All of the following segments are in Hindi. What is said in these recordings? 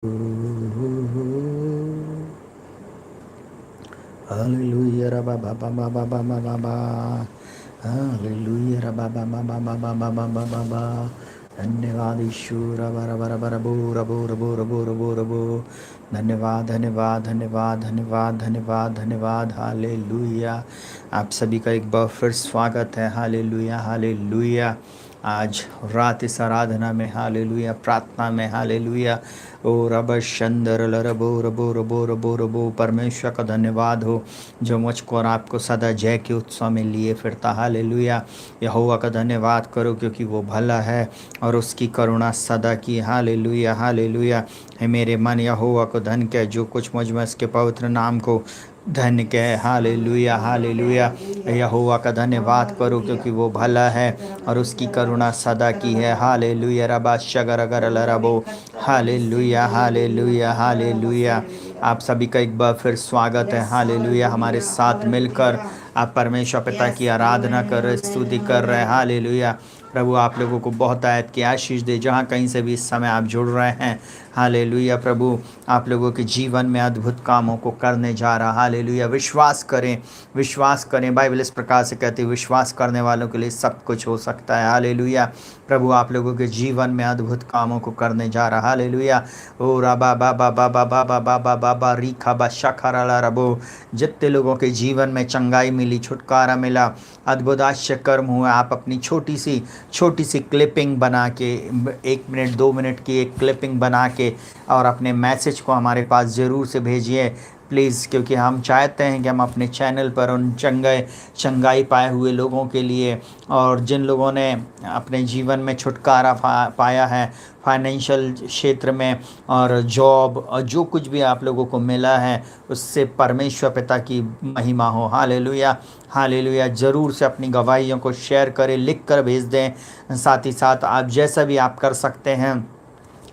Hallelujah, rabba ba ba ba ba ba ba ba ba. Hallelujah, rabba ba ba ba ba ba ba ba ba ba ba. धन्यवाद ईश्वर रबर रबर रबर बो रबो रबो रबो रबो रबो धन्यवाद धन्यवाद धन्यवाद धन्यवाद धन्यवाद धन्यवाद हालेलुया। आप सभी का एक बार फिर स्वागत है। Hallelujah hallelujah. आज रात इस आराधना में हालेलुया, प्रार्थना में हालेलुया। ओ रब शंदर लरबो रबो रबो रबो रबो। परमेश्वर का धन्यवाद हो जो मुझको और आपको सदा जय के उत्सव में लिए फिरता। हालेलुया। यहोवा का धन्यवाद करो क्योंकि वो भला है और उसकी करुणा सदा की। Hallelujah hallelujah. है मेरे मन यहोवा को धन कह, जो कुछ मुझ में उसके पवित्र नाम को धन कह। Hallelujah hallelujah. यहोवा का धन्यवाद करो क्योंकि वो भला है और उसकी करुणा सदा की है। हालेलुया रबा शगर अगर लरबो। Hallelujah hallelujah hallelujah. आप सभी का एक बार फिर स्वागत है। हालेलुया। हमारे साथ मिलकर आप परमेश्वर पिता की आराधना कर रहे, स्तुति कर रहे हैं। हालेलुया। प्रभु आप लोगों को बहुत आयत की आशीष दे जहाँ कहीं से भी इस समय आप जुड़ रहे हैं। हालेलुया। प्रभु आप लोगों के जीवन में अद्भुत कामों को करने जा रहा। हालेलुया। विश्वास करें, विश्वास करें। बाइबल इस प्रकार से कहती है, विश्वास करने वालों के लिए सब कुछ हो सकता है। हालेलुया। प्रभु आप लोगों के जीवन में अद्भुत कामों को करने जा रहा। हालेलुया। ओ राबा बाबा बाबा बाबा बाबा बाबा रीखा बा शखरा रबो। जितने लोगों के जीवन में चंगाई मिली, छुटकारा मिला, अद्भुत आश्चर्य कर्म हुआ, आप अपनी छोटी सी क्लिपिंग बना के, 1 मिनट 2 मिनट की एक क्लिपिंग बना के और अपने मैसेज को हमारे पास ज़रूर से भेजिए प्लीज़, क्योंकि हम चाहते हैं कि हम अपने चैनल पर उन चंगाई पाए हुए लोगों के लिए और जिन लोगों ने अपने जीवन में छुटकारा पाया है फाइनेंशियल क्षेत्र में और जॉब और जो कुछ भी आप लोगों को मिला है, उससे परमेश्वर पिता की महिमा हो। Hallelujah hallelujah. ज़रूर से अपनी गवाहियों को शेयर करें, लिख कर भेज दें। साथ ही साथ आप जैसा भी आप कर सकते हैं,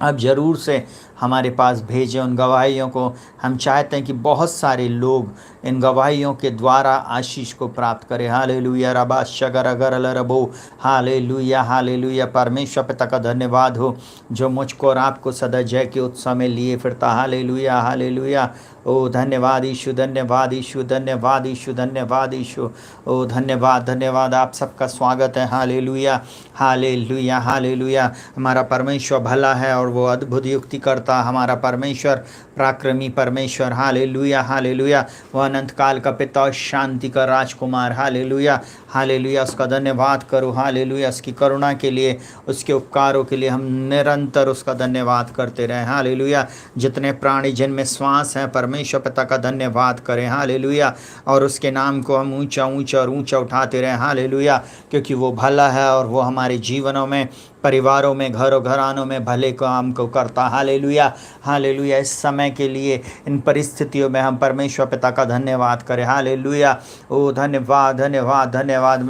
आप ज़रूर से हमारे पास भेजें उन गवाहियों को। हम चाहते हैं कि बहुत सारे लोग इन गवाहियों के द्वारा आशीष को प्राप्त करें। हालेलुया रबा शगर अगर रबो। Hallelujah hallelujah. परमेश्वर पिता का धन्यवाद हो जो मुझको और आपको सदा जय के उत्सव में लिए फिरता। Hallelujah hallelujah. ओ धन्यवाद यीशु, धन्यवाद यीशु, धन्यवाद यीशु, धन्यवाद यीशु। ओ धन्यवाद धन्यवाद। आप सबका स्वागत है। Hallelujah hallelujah hallelujah. हमारा परमेश्वर भला है और वो अद्भुत युक्ति करता। हमारा परमेश्वर पराक्रमी परमेश्वर। Hallelujah hallelujah. वह अनंत काल का पिता और शांति का राजकुमार। Hallelujah hallelujah. उसका धन्यवाद करो। हालेलुया। उसकी करुणा के लिए, उसके उपकारों के लिए हम निरंतर उसका धन्यवाद करते रहें। हालेलुया। जितने प्राणी जिनमें श्वास हैं, परमेश्वर पिता का धन्यवाद करें। हालेलुया। और उसके नाम को हम ऊंचा ऊंचा और ऊंचा उठाते रहें। हालेलुया। क्योंकि वो भला है और वो हमारे जीवनों में, परिवारों में, घरों घरानों में भले काम को करता। Hallelujah hallelujah. इस समय के लिए, इन परिस्थितियों में हम परमेश्वर पिता का धन्यवाद करें। हालेलुया। ओ धन्यवाद धन्यवाद धन्यवाद।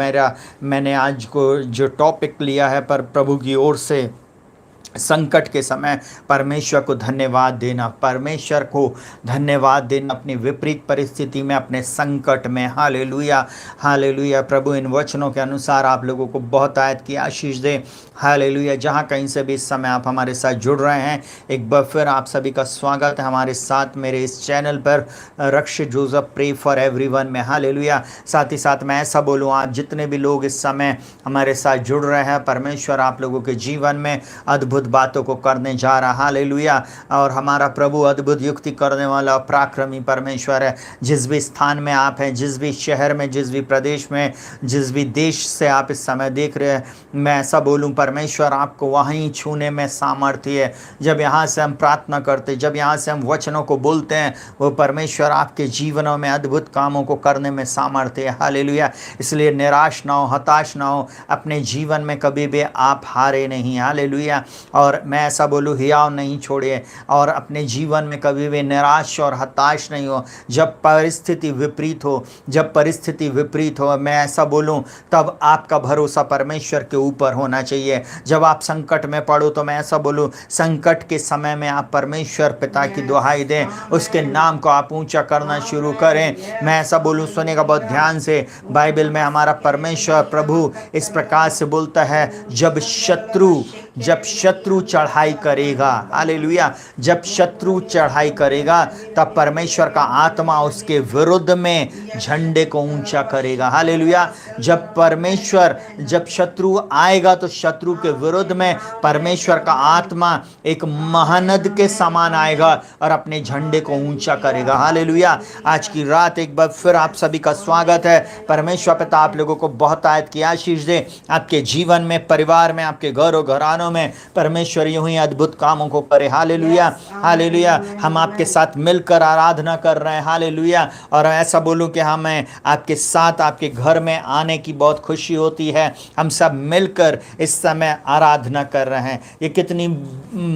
मैंने आज को जो टॉपिक लिया है पर प्रभु की ओर से, संकट के समय परमेश्वर को धन्यवाद देना, परमेश्वर को धन्यवाद देना अपनी विपरीत परिस्थिति में, अपने संकट में। Hallelujah hallelujah. प्रभु इन वचनों के अनुसार आप लोगों को बहुत आयत की आशीष दे। हालेलुया। जहाँ कहीं से भी इस समय आप हमारे साथ जुड़ रहे हैं, एक बार फिर आप सभी का स्वागत है हमारे साथ मेरे इस चैनल पर रक्षित जोसेफ प्रे फॉर एवरीवन में। हालेलुया। साथ ही साथ मैं ऐसा बोलूँ, आप जितने भी लोग इस समय हमारे साथ जुड़ रहे हैं, परमेश्वर आप लोगों के जीवन में अद्भुत बातों को करने जा रहा। हालेलुया। और हमारा प्रभु अद्भुत युक्ति करने वाला पराक्रमी परमेश्वर है। जिस भी स्थान में आप हैं, जिस भी शहर में, जिस भी प्रदेश में, जिस भी देश से आप इस समय देख रहे हैं, मैं ऐसा बोलूं, परमेश्वर आपको वहीं छूने में सामर्थ्य है। जब यहाँ से हम प्रार्थना करते, जब यहाँ से हम वचनों को बोलते हैं, वो परमेश्वर आपके जीवनों में अद्भुत कामों को करने में सामर्थ्य है। हालेलुया। इसलिए निराश ना हो, हताश ना हो, अपने जीवन में कभी भी आप हारे नहीं। हालेलुया। और मैं ऐसा बोलूँ, हियाव नहीं छोड़िए और अपने जीवन में कभी भी निराश और हताश नहीं हो। जब परिस्थिति विपरीत हो, जब परिस्थिति विपरीत हो, मैं ऐसा बोलूँ, तब आपका भरोसा परमेश्वर के ऊपर होना चाहिए। जब आप संकट में पड़ो तो मैं ऐसा बोलूँ, संकट के समय में आप परमेश्वर पिता की दुहाई दें, उसके नाम को आप ऊंचा करना शुरू करें। मैं ऐसा बोलूँ, सुनेगा बहुत ध्यान से, बाइबल में हमारा परमेश्वर प्रभु इस प्रकार से बोलता है, जब शत्रु चढ़ाई करेगा, हालेलुया, जब शत्रु चढ़ाई करेगा तब परमेश्वर का आत्मा उसके विरुद्ध में झंडे को ऊंचा करेगा, हालेलुया। जब शत्रु आएगा तो शत्रु के विरुद्ध में परमेश्वर का आत्मा एक महानद के समान आएगा और अपने झंडे को ऊंचा करेगा, हालेलुया। आज की रात एक बार फिर आप सभी का स्वागत है। परमेश्वर पिता आप लोगों को बहुत आयत की आशीष दे, आपके जीवन में, परिवार में, आपके घरों घरानों में परमेश्वर यूं ही अद्भुत कामों को करे, हालेलुया, हालेलुया। हम आपके साथ मिलकर आराधना कर रहे हैं, हालेलुया। और ऐसा बोलूं कि हमें आपके साथ आपके घर में आने की बहुत खुशी होती है। हम सब मिलकर इस समय आराधना कर रहे हैं। ये कितनी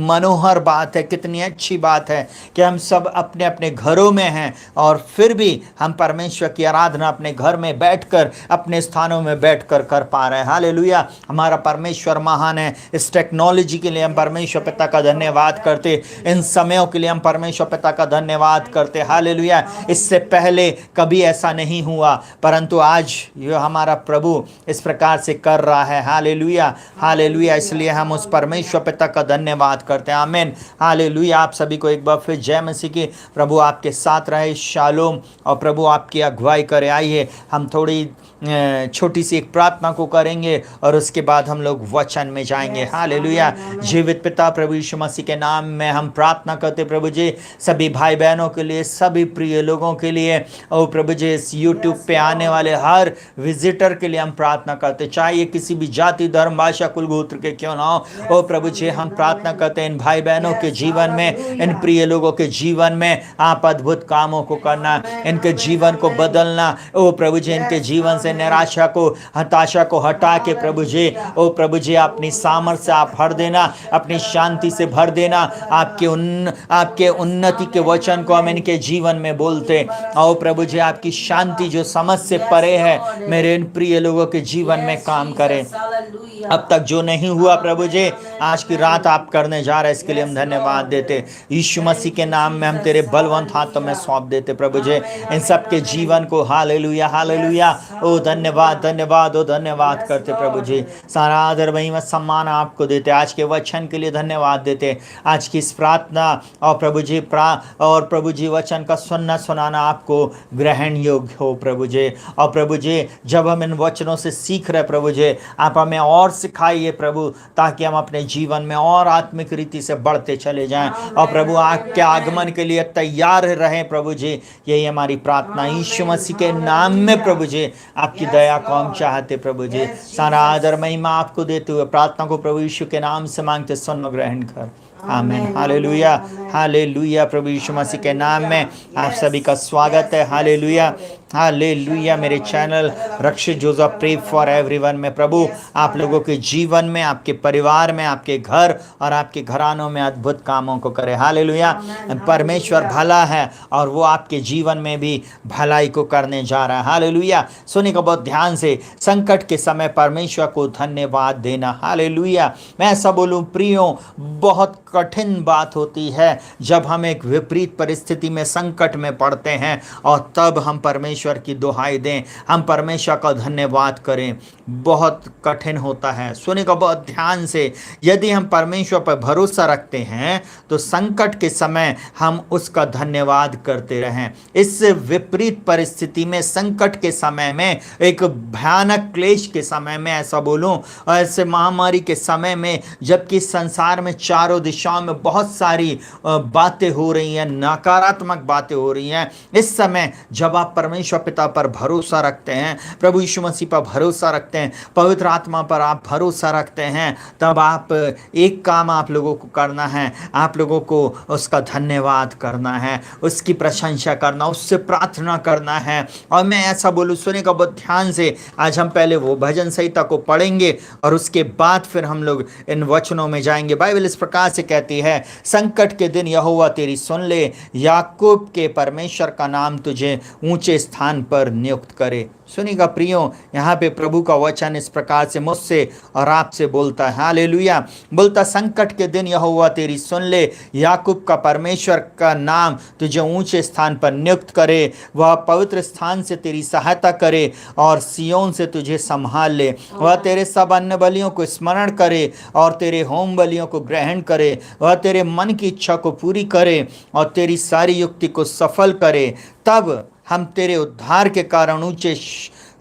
मनोहर बात है, कितनी अच्छी बात है कि हम सब अपने अपने घरों में हैं और फिर भी हम परमेश्वर की आराधना अपने घर में बैठकर, अपने स्थानों में बैठकर कर पा रहे हैं, हालेलुया। हमारा परमेश्वर महान है। इस टेक्नोलॉजी के लिए हम परमेश्वर पिता का धन्यवाद करते, इन समयों के लिए हम परमेश्वर पिता का धन्यवाद करते, हालेलुया। इससे पहले कभी ऐसा नहीं हुआ, परंतु आज ये हमारा प्रभु इस प्रकार से कर रहा है, हालेलुया, हालेलुया। इसलिए हम उस परमेश्वर पिता का धन्यवाद करते हैं, आमीन, हालेलुया। आप सभी को एक बार फिर जय मसीह की। प्रभु आपके साथ रहे, शालोम, और प्रभु आपकी अगुवाई करे। आइए हम थोड़ी छोटी सी एक प्रार्थना को करेंगे और उसके बाद हम लोग वचन में जाएंगे, हालेलुया। जीवित पिता प्रभु यीशु मसीह के नाम में हम प्रार्थना करते प्रभु जी, सभी भाई बहनों के लिए, सभी प्रिय लोगों के लिए, और प्रभु जी इस यूट्यूब पे आने वाले हर विजिटर के लिए हम प्रार्थना करते, चाहे ये किसी भी जाति, धर्म, भाषा, कुल गोत्र के क्यों ना हो। ओ प्रभु जी हम प्रार्थना करते हैं इन भाई बहनों के जीवन में, इन प्रिय लोगों के जीवन में आप अद्भुत कामों को करना, इनके जीवन को बदलना। ओ प्रभु जी इनके जीवन से निराशा को, हताशा को हटा के प्रभु जी, ओ प्रभु जी अपनी सामर्थ्य से आप भर देना, अपनी शांति से भर देना। आपके उन्नति के वचन को हम इनके जीवन में बोलते, ओ प्रभु जी आपकी शांति जो समझ से परे है मेरे इन प्रिय लोगों के जीवन में काम करे। अब तक जो नहीं हुआ प्रभु जी आज की रात आप करने जा रहे हैं, इसके लिए हम धन्यवाद देते। यीशु मसीह के नाम में हम तेरे बलवंत हाथों में सौंप देते प्रभु जी इन सब के जीवन को, हालेलुया, हालेलुया। ओ धन्यवाद, धन्यवाद, ओ धन्यवाद करते प्रभु जी। सारा आदर महिमा सम्मान आपको देते। आज के वचन के लिए धन्यवाद देते, आज की इस प्रार्थना और प्रभु जी वचन का सुनना सुनाना आपको ग्रहण योग्य हो प्रभु जी। और प्रभु जी जब हम इन वचनों से सीख रहे प्रभु जी, आप हमें और सिखाइए प्रभु, ताकि हम अपने जीवन में और आत्मिक रीति से बढ़ते चले जाएं और प्रभु आपके आगमन के लिए तैयार रहें प्रभु जी। यही हमारी प्रार्थना यीशु मसीह के नाम में प्रभु जी, आपकी दया को हम चाहते प्रभु जी। सारा आदर महिमा आपको देते हुए प्रार्थना को प्रभु यीशु के नाम से मांगते, सुन ग्रहण कर, आमीन, हालेलुया, हालेलुया। प्रभु यीशु मसीह के नाम में आप सभी का स्वागत है, हालेलुया, हालेलुया। मेरे channel Rakshit Joseph pray for everyone में प्रभु आप लोगों के जीवन में, आपके परिवार में, आपके घर और आपके घरानों में अद्भुत कामों को करे, हालेलुया। परमेश्वर भला है और वो आपके जीवन में भी भलाई को करने जा रहा है, हालेलुया। सुनिए को बहुत ध्यान से, संकट के समय परमेश्वर को धन्यवाद देना, हालेलुया। मैं ऐसा बोलूं प्रियो, बहुत कठिन बात होती है जब हम एक विपरीत परिस्थिति में, संकट में पड़ते हैं और तब हम परमेश्वर की दुहाई दें, हम परमेश्वर का धन्यवाद करें, बहुत कठिन होता है। सुनिएगा बहुत ध्यान से, यदि हम परमेश्वर पर भरोसा रखते हैं तो संकट के समय हम उसका धन्यवाद करते रहें। इस विपरीत परिस्थिति में, संकट के समय में, एक भयानक क्लेश के समय में, ऐसा बोलूं, ऐसे महामारी के समय में, जबकि संसार में चारों दिशाओं में बहुत सारी बातें हो रही हैं, नकारात्मक बातें हो रही हैं, इस समय जब आप परमेश्वर पिता पर भरोसा रखते हैं, प्रभु यीशु मसीह पर भरोसा रखते हैं, पवित्र आत्मा पर आप भरोसा रखते हैं, तब आप एक काम आप लोगों को करना है, आप लोगों को उसका धन्यवाद करना है, उसकी प्रशंसा करना, उससे प्रार्थना करना है। और मैं ऐसा बोलूं, सुनेगा बहुत ध्यान से, आज हम पहले वो भजन संहिता को पढ़ेंगे और उसके बाद फिर हम लोग इन वचनों में जाएंगे। बाइबल इस प्रकार से कहती है, संकट के दिन यहोवा तेरी सुन ले, याकूब के परमेश्वर का नाम तुझे ऊंचे स्थान स्थान पर नियुक्त करे। सुनिएगा प्रियो, यहाँ पे प्रभु का वचन इस प्रकार से मुझसे और आपसे बोलता है, हालेलुया। बोलता, संकट के दिन यहोवा तेरी सुन ले, याकूब का परमेश्वर का नाम तुझे ऊंचे स्थान पर नियुक्त करे, वह पवित्र स्थान से तेरी सहायता करे और सियोन से तुझे संभाल ले। वह तेरे सब अन्य बलियों को स्मरण करे और तेरे होम बलियों को ग्रहण करे। वह तेरे मन की इच्छा को पूरी करे और तेरी सारी युक्ति को सफल करे। तब हम तेरे उद्धार के कारण ऊंचे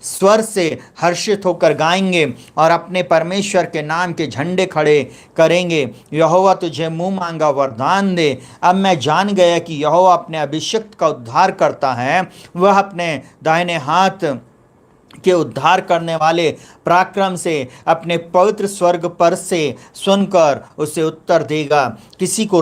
स्वर से हर्षित होकर गाएंगे और अपने परमेश्वर के नाम के झंडे खड़े करेंगे। यहोवा तुझे मुंह मांगा वरदान दे। अब मैं जान गया कि यहोवा अपने अभिषिक्त का उद्धार करता है। वह अपने दाहिने हाथ के उद्धार करने वाले पराक्रम से अपने पवित्र स्वर्ग पर से सुनकर उसे उत्तर देगा। किसी को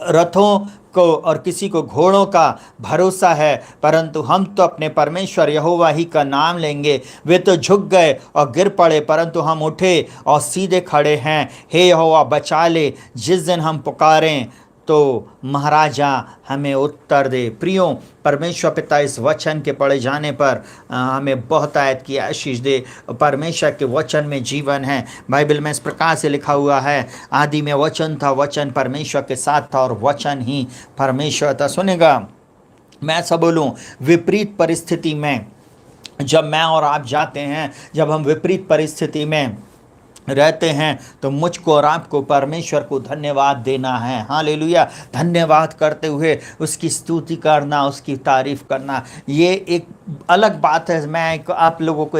रथों को और किसी को घोड़ों का भरोसा है, परंतु हम तो अपने परमेश्वर यहोवा ही का नाम लेंगे। वे तो झुक गए और गिर पड़े, परंतु हम उठे और सीधे खड़े हैं। हे यहोवा बचा ले, जिस दिन हम पुकारें तो महाराजा हमें उत्तर दे। प्रियो, परमेश्वर पिता इस वचन के पढ़े जाने पर हमें बहुत आयत की आशीष दे। परमेश्वर के वचन में जीवन है। बाइबल में इस प्रकार से लिखा हुआ है, आदि में वचन था, वचन परमेश्वर के साथ था और वचन ही परमेश्वर था। सुनेगा, मैं ऐसा बोलूं, विपरीत परिस्थिति में जब मैं और आप जाते हैं, जब हम विपरीत परिस्थिति में रहते हैं, तो मुझको और आपको परमेश्वर को धन्यवाद देना है। हालेलुया। धन्यवाद करते हुए उसकी स्तुति करना, उसकी तारीफ करना, ये एक अलग बात है। मैं आप लोगों को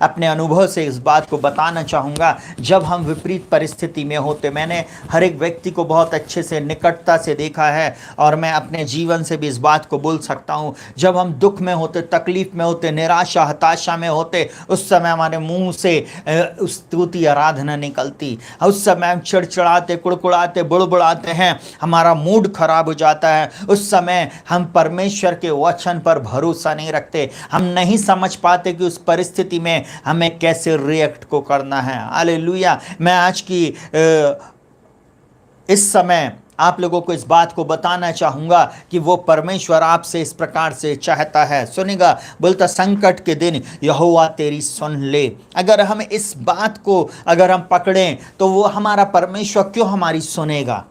अपने अनुभव से इस बात को बताना चाहूँगा। जब हम विपरीत परिस्थिति में होते, मैंने हर एक व्यक्ति को बहुत अच्छे से निकटता से देखा है और मैं अपने जीवन से भी इस बात को बोल सकता हूँ। जब हम दुख में होते, तकलीफ में होते, निराशा हताशा में होते, उस समय हमारे मुंह से स्तुति आराधना निकलती। उस समय हम चिड़चिड़ाते, कुड़कुड़ाते, बुड़बुड़ाते हैं, हमारा मूड खराब हो जाता है। उस समय हम परमेश्वर के वचन पर भरोसा नहीं रखते। हम नहीं समझ पाते कि उस परिस्थिति में हमें कैसे रिएक्ट को करना है। हालेलुया। मैं आज की इस समय आप लोगों को इस बात को बताना चाहूँगा कि वो परमेश्वर आपसे इस प्रकार से चाहता है। सुनेगा, बोलता, संकट के दिन यहोवा तेरी सुन ले। अगर हम इस बात को अगर हम पकड़ें तो वो हमारा परमेश्वर क्यों हमारी सुनेगा?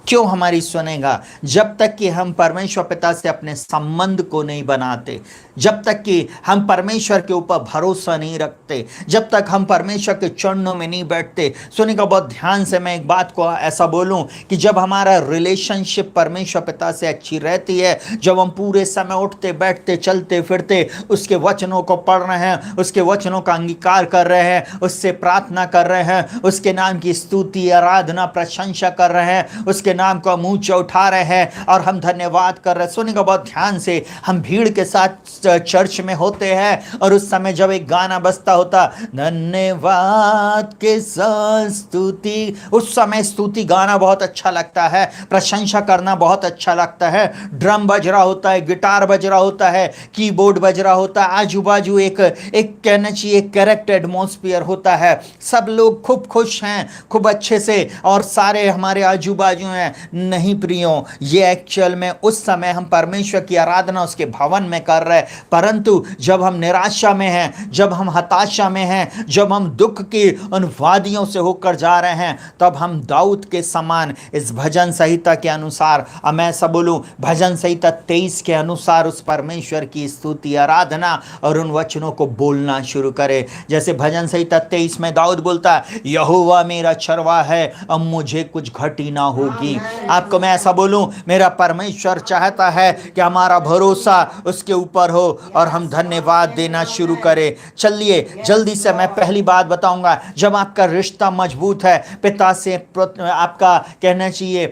क्यों हमारी सुनेगा? जब तक कि हम परमेश्वर पिता से अपने संबंध को नहीं बनाते, जब तक कि हम परमेश्वर के ऊपर भरोसा नहीं रखते, जब तक हम परमेश्वर के चरणों में नहीं बैठते। सुनिएगा बहुत ध्यान से, मैं एक बात को ऐसा बोलूं कि जब हमारा रिलेशनशिप परमेश्वर पिता से अच्छी रहती है, जब हम पूरे समय उठते बैठते चलते फिरते उसके वचनों को पढ़ रहे हैं, उसके वचनों का अंगीकार कर रहे हैं, उससे प्रार्थना कर रहे हैं, उसके नाम की स्तुति आराधना प्रशंसा कर रहे हैं, उसके नाम को हम ऊंचा उठा रहे हैं और हम धन्यवाद कर रहे हैं। सुनिएगा बहुत ध्यान से, हम भीड़ के साथ चर्च में होते हैं और उस समय जब एक गाना बजता होता, धन्यवाद के साथ स्तुति, उस समय स्तुति गाना बहुत अच्छा लगता है, प्रशंसा करना बहुत अच्छा लगता है। ड्रम बज रहा होता है, गिटार बज रहा होता है, कीबोर्ड बज रहा होता है, आजू बाजू एक कहना चाहिए करेक्ट एटमॉस्फेयर होता है, सब लोग खूब खुश हैं, खूब अच्छे से, और सारे हमारे आजू बाजू हैं। नहीं प्रियो, ये एक्चुअल में उस समय हम परमेश्वर की आराधना उसके भवन में कर रहे हैं। परंतु जब हम निराशा में हैं, जब हम हताशा में हैं, जब हम दुख की उन वादियों से होकर जा रहे हैं, तब हम दाऊद के समान इस भजन संहिता के अनुसार, मैं ऐसा बोलूं, भजन संहिता 23 के अनुसार उस परमेश्वर की स्तुति आराधना और उन वचनों को बोलना शुरू करें। जैसे भजन संहिता 23 में दाऊद बोलता है, यहोवा मेरा चरवाहा है, अब मुझे कुछ घटी ना होगी। आपको मैं ऐसा बोलूं, मेरा परमेश्वर चाहता है कि हमारा भरोसा उसके ऊपर हो और हम धन्यवाद देना शुरू करें। चलिए जल्दी से मैं पहली बात बताऊंगा। जब आपका रिश्ता मजबूत है पिता से, आपका कहना चाहिए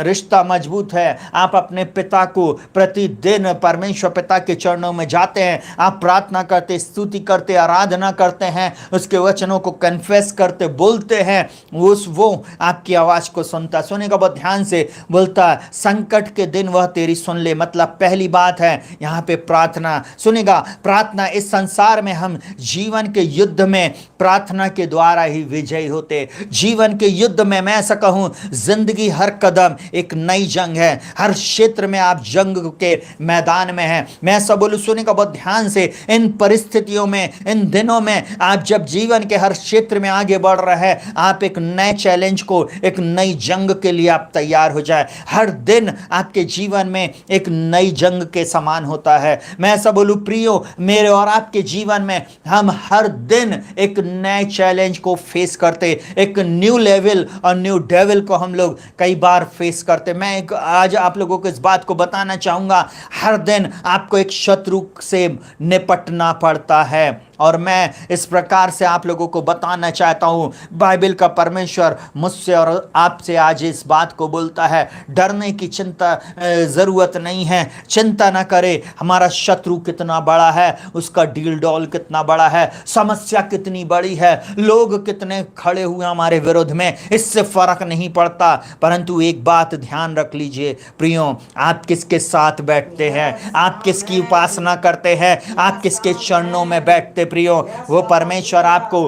रिश्ता मजबूत है, आप अपने पिता को प्रतिदिन परमेश्वर पिता के चरणों में जाते हैं, आप प्रार्थना करते, स्तुति करते, आराधना करते हैं, उसके वचनों को कन्फेस करते, बोलते हैं, वो आपकी आवाज को सुनता। सुनेगा बहुत बहुत ध्यान से, बोलता है संकट के दिन वह तेरी सुन ले। मतलब पहली बात है यहाँ पे प्रार्थना। सुनेगा, प्रार्थना इस संसार में हम जीवन के युद्ध में प्रार्थना के द्वारा ही विजयी होते। जीवन के युद्ध में मैं ऐसा कहूं, जिंदगी हर कदम एक नई जंग है। हर क्षेत्र में आप जंग के मैदान में हैं। मैं ऐसा बोलूं, सुनेगा बहुत ध्यान से, इन परिस्थितियों में, इन दिनों में आप जब जीवन के हर क्षेत्र में आगे बढ़ रहे हैं, आप एक नए चैलेंज को, एक नई जंग के लिए आप तैयार हो जाए। हर दिन आपके जीवन में एक नई जंग के समान होता है। मैं ऐसा बोलूं प्रियो, मेरे और आपके जीवन में हम हर दिन एक नए चैलेंज को फेस करते, एक न्यू लेवल और न्यू डेविल को हम लोग कई बार फेस करते। मैं आज आप लोगों को इस बात को बताना चाहूंगा, हर दिन आपको एक शत्रु से निपटना पड़ता है। और मैं इस प्रकार से आप लोगों को बताना चाहता हूँ, बाइबल का परमेश्वर मुझसे और आपसे आज इस बात को बोलता है, डरने की चिंता ज़रूरत नहीं है। चिंता ना करे, हमारा शत्रु कितना बड़ा है, उसका डील डॉल कितना बड़ा है, समस्या कितनी बड़ी है, लोग कितने खड़े हुए हमारे विरोध में, इससे फर्क नहीं पड़ता। परंतु एक बात ध्यान रख लीजिए प्रियो, आप किसके साथ बैठते हैं, आप किसकी उपासना करते हैं, आप किसके चरणों में बैठते प्रियो। वो परमेश्वर आपको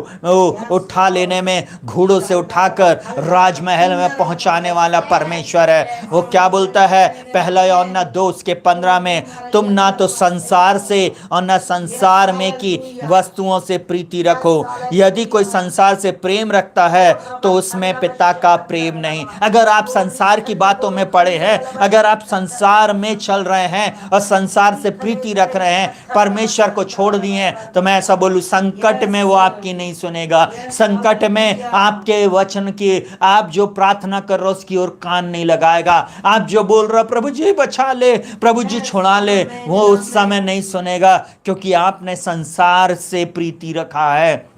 उठा लेने में, घोड़ों से उठाकर राजमहल में पहुंचाने वाला परमेश्वर है। वो क्या बोलता है पहला यूहन्ना 2:15 में, तुम ना तो संसार से और ना संसार में की वस्तुओं से प्रीति रखो। यदि कोई संसार से प्रेम रखता है तो उसमें पिता का प्रेम नहीं। अगर आप संसार की बातों में पड़े हैं, अगर आप संसार में चल रहे हैं और संसार से प्रीति रख रहे हैं, परमेश्वर को छोड़ दिए हैं, तो मैं ऐसा बोलूं, संकट में वो आपकी नहीं सुनेगा। संकट में आपके वचन की, आप जो प्रार्थना कर रहे हो उसकी ओर कान नहीं लगाएगा। आप जो बोल रहे हो प्रभु जी बचा ले, प्रभु जी छुड़ा ले, वो उस समय नहीं सुनेगा, क्योंकि आपने संसार से प्रीति रखा है।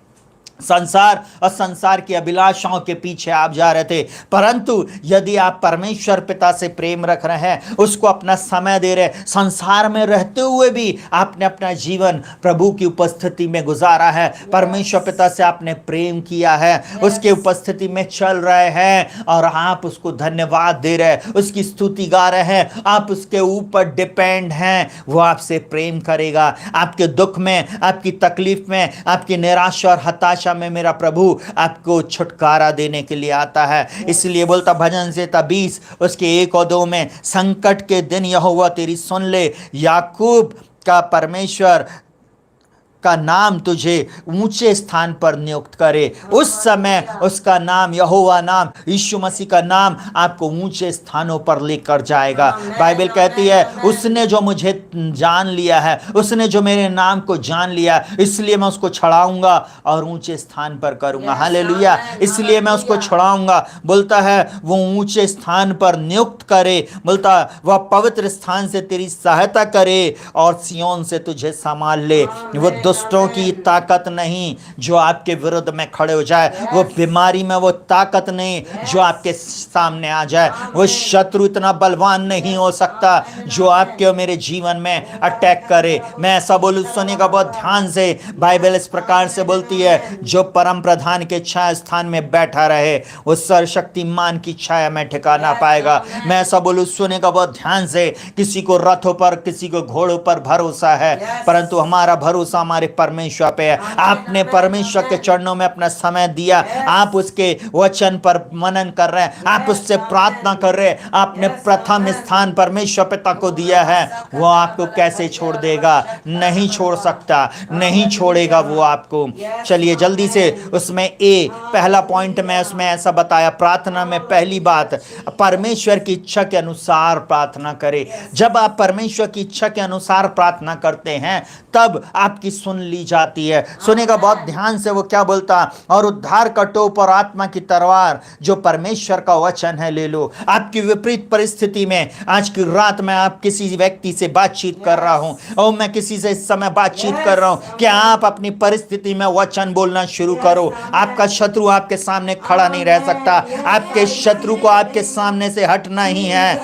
संसार और संसार की अभिलाषाओं के पीछे आप जा रहे थे। परंतु यदि आप परमेश्वर पिता से प्रेम रख रहे हैं, उसको अपना समय दे रहे, संसार में रहते हुए भी आपने अपना जीवन प्रभु की उपस्थिति में गुजारा है, परमेश्वर पिता से आपने प्रेम किया है, उसके उपस्थिति में चल रहे हैं और आप उसको धन्यवाद दे रहे, उसकी स्तुति गा रहे हैं, आप उसके ऊपर डिपेंड हैं, वो आपसे प्रेम करेगा। आपके दुख में, आपकी तकलीफ में, आपकी निराशा और हताशा में मेरा प्रभु आपको छुटकारा देने के लिए आता है। इसलिए बोलता भजन संहिता 20 उसके 1 और 2 में, संकट के दिन यहोवा तेरी सुन ले, याकूब का परमेश्वर का नाम तुझे ऊंचे स्थान पर नियुक्त करे। उस समय उसका नाम, यहोवा नाम, यीशु मसीह का नाम आपको ऊंचे स्थानों पर लेकर जाएगा। बाइबल कहती है उसने जो मुझे जान लिया है, उसने जो मेरे नाम को जान लिया, इसलिए मैं उसको छुड़ाऊंगा और ऊंचे स्थान पर करूंगा। हालेलुया। इसलिए मैं उसको छुड़ाऊंगा। बोलता है वो ऊंचे स्थान पर नियुक्त करे, बोलता वह पवित्र स्थान से तेरी सहायता करे और सियोन से तुझे संभाल ले। वो दुष्टों की ताकत नहीं जो आपके विरुद्ध में खड़े हो जाए, वो बीमारी में वो ताकत नहीं जो आपके सामने आ जाए, वो शत्रु इतना बलवान नहीं हो सकता जो आपके और मेरे जीवन में अटैक करे। मैं ऐसा बोलूं, सुनिएगा बहुत ध्यान से, बाइबल इस प्रकार से बोलती है, जो परम प्रधान के छाया स्थान में बैठा रहे वो सर्वशक्तिमान की छाया में ठिकाना पाएगा। मैं ऐसा बोलूं, सुनिएगा बहुत ध्यान से, किसी को रथों पर, किसी को घोड़ों पर भरोसा है, परंतु हमारा भरोसा हमारे परमेश्वर पे है। आपने परमेश्वर के चरणों में अपना समय दिया, आप उसके वचन पर मनन कर रहे हैं, आप उससे प्रार्थना कर रहे हैं, आपने प्रथम स्थान परमेश्वर पिता को दिया है। वो आपको कैसे छोड़ देगा? नहीं छोड़ सकता, नहीं छोड़ेगा वो आपको। चलिए जल्दी से उसमें पहला पॉइंट में उसमें ऐसा बताया, प्रार्थना में पहली बात परमेश्वर की इच्छा के अनुसार प्रार्थना करें। जब आप परमेश्वर की इच्छा के अनुसार प्रार्थना करते हैं तब आपकी सुन ली जाती है। सुनेगा बहुत ध्यान से, वो क्या बोलता, और उद्धार का टोप और आत्मा की तलवार जो परमेश्वर का वचन है ले लो। आपकी विपरीत परिस्थिति में आज की रात में आप किसी व्यक्ति से बातचीत कर रहा हूं और मैं किसी से इस समय बातचीत कर रहा हूं कि आप अपनी परिस्थिति में वचन बोलना शुरू करो। आपका शत्रु आपके सामने खड़ा नहीं रह सकता, आपके शत्रु को आपके सामने से हटना ही है।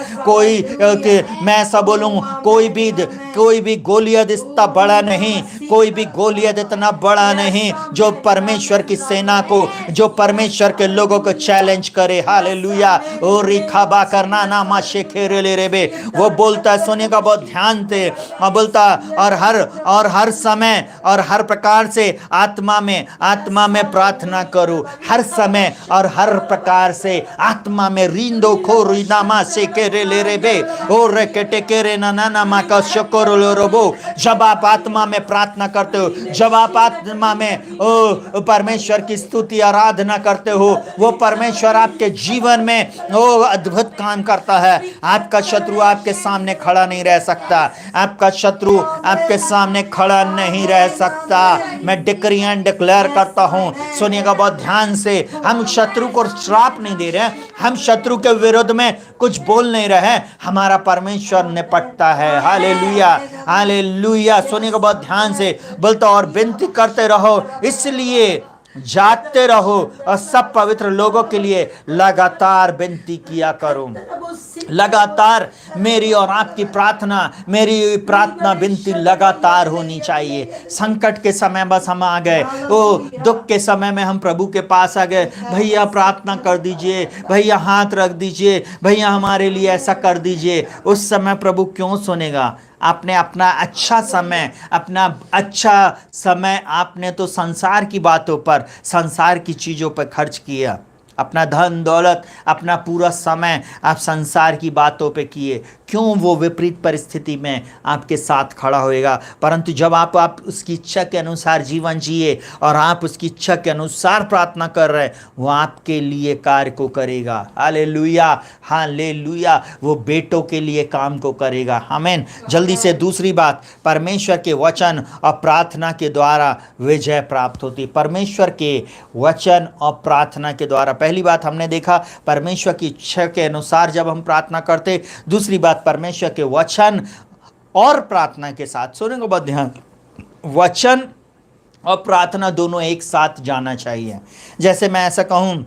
मैं ऐसा बोलूं, कोई भी गोलियत इतना बड़ा नहीं, कोई कोई भी गोलियत इतना बड़ा नहीं जो परमेश्वर की सेना को, जो परमेश्वर के लोगों को चैलेंज करे। हालेलुया। ओ रिखाबा करना ना मा शेखेरे ले रेबे, वो बोलता है, सुनिएगा बहुत ध्यान से, और बोलता और हर समय और हर प्रकार से आत्मा में प्रार्थना करो। हर समय और हर प्रकार से आत्मा में रिंदो खो रिनामा से केरे ले रेबे ओ रेकेटे केरे नाना मा का शकोरो रोबो। जब आप आत्मा में प्रार्थना करते हो, जब आप आत्मा में ओ परमेश्वर की स्तुति आराधना करते हो, वो परमेश्वर आपके जीवन में ओ अद्भुत काम करता है। आपका शत्रु आपके सामने खड़ा नहीं रह सकता, आपका शत्रु आपके सामने खड़ा नहीं रह सकता। मैं डिक्री एंड डिक्लेयर करता हूं, सुनिएगा बहुत ध्यान से, हम शत्रु को श्राप नहीं दे रहे हैं, हम शत्रु के विरुद्ध में कुछ बोल नहीं रहे हैं, हमारा परमेश्वर निपटता है। Hallelujah, hallelujah. सुनिएगा बहुत ध्यान से, बोलता और विनती करते रहो, इसलिए जागते रहो और सब पवित्र लोगों के लिए लगातार विनती किया करो। लगातार मेरी और आपकी प्रार्थना, मेरी प्रार्थना विनती लगातार होनी चाहिए। संकट के समय बस हम आ गए, ओ दुख के समय में हम प्रभु के पास आ गए, भैया प्रार्थना कर दीजिए, भैया हाथ रख दीजिए, भैया हमारे लिए ऐसा कर दीजिए। उस समय प्रभु क्यों सुनेगा? आपने अपना अच्छा समय आपने तो संसार की बातों पर, संसार की चीज़ों पर खर्च किया। अपना धन दौलत, अपना पूरा समय आप संसार की बातों पे किए। क्यों? वो विपरीत परिस्थिति में आपके साथ खड़ा होएगा। परंतु जब आप उसकी इच्छा के अनुसार जीवन जिए और आप उसकी इच्छा के अनुसार प्रार्थना कर रहे हैं, वो आपके लिए कार्य को करेगा। Hallelujah, hallelujah. वो बेटों के लिए काम को करेगा। आमीन। जल्दी से दूसरी बात, परमेश्वर के वचन और प्रार्थना के द्वारा विजय प्राप्त होती। परमेश्वर के वचन और प्रार्थना के द्वारा, पहली बात हमने देखा परमेश्वर की इच्छा के अनुसार जब हम प्रार्थना करते। दूसरी बात, परमेश्वर के वचन और प्रार्थना के साथ, सुनेंगे बहुत ध्यान, वचन और प्रार्थना दोनों एक साथ जाना चाहिए। जैसे मैं ऐसा कहूं,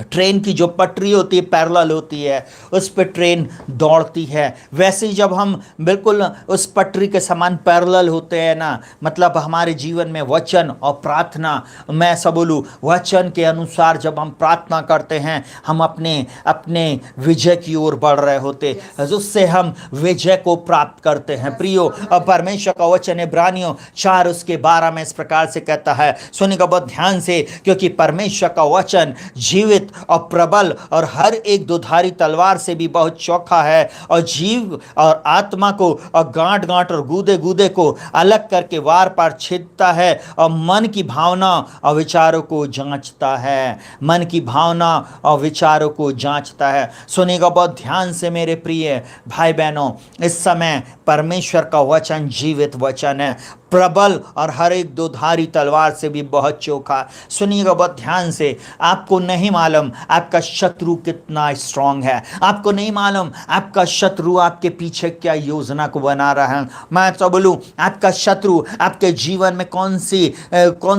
ट्रेन की जो पटरी होती है पैरेलल होती है, उस पर ट्रेन दौड़ती है, वैसे ही जब हम बिल्कुल उस पटरी के समान पैरेलल होते हैं ना, मतलब हमारे जीवन में वचन और प्रार्थना, मैं ऐसा बोलूँ, वचन के अनुसार जब हम प्रार्थना करते हैं, हम अपने विजय की ओर बढ़ रहे होते, उससे हम विजय को प्राप्त करते हैं। प्रियो, अब परमेश्वर का वचन इब्रानियों 4:12 में इस प्रकार से कहता है, सुनिएगा बहुत ध्यान से, क्योंकि परमेश्वर का वचन जीवित और प्रबल और हर एक दुधारी तलवार से भी बहुत चौखा है, और जीव और आत्मा को और गांठ गांठ और गूदे गूदे को अलग करके वार पार छेदता है, और मन की भावना और विचारों को जांचता है। मन की भावना और विचारों को जांचता है। सुनिएगा बहुत ध्यान से मेरे प्रिय भाई बहनों, इस समय परमेश्वर का वचन जीवित वचन है, प्रबल और हर एक दुधारी तलवार से भी बहुत चोखा। सुनिएगा बहुत ध्यान से, आपको नहीं मालूम आपका शत्रु कितना स्ट्रांग है, आपको नहीं मालूम आपका शत्रु आपके पीछे क्या योजना को बना रहा है। मैं तो बोलूं, आपका शत्रु आपके जीवन में कौन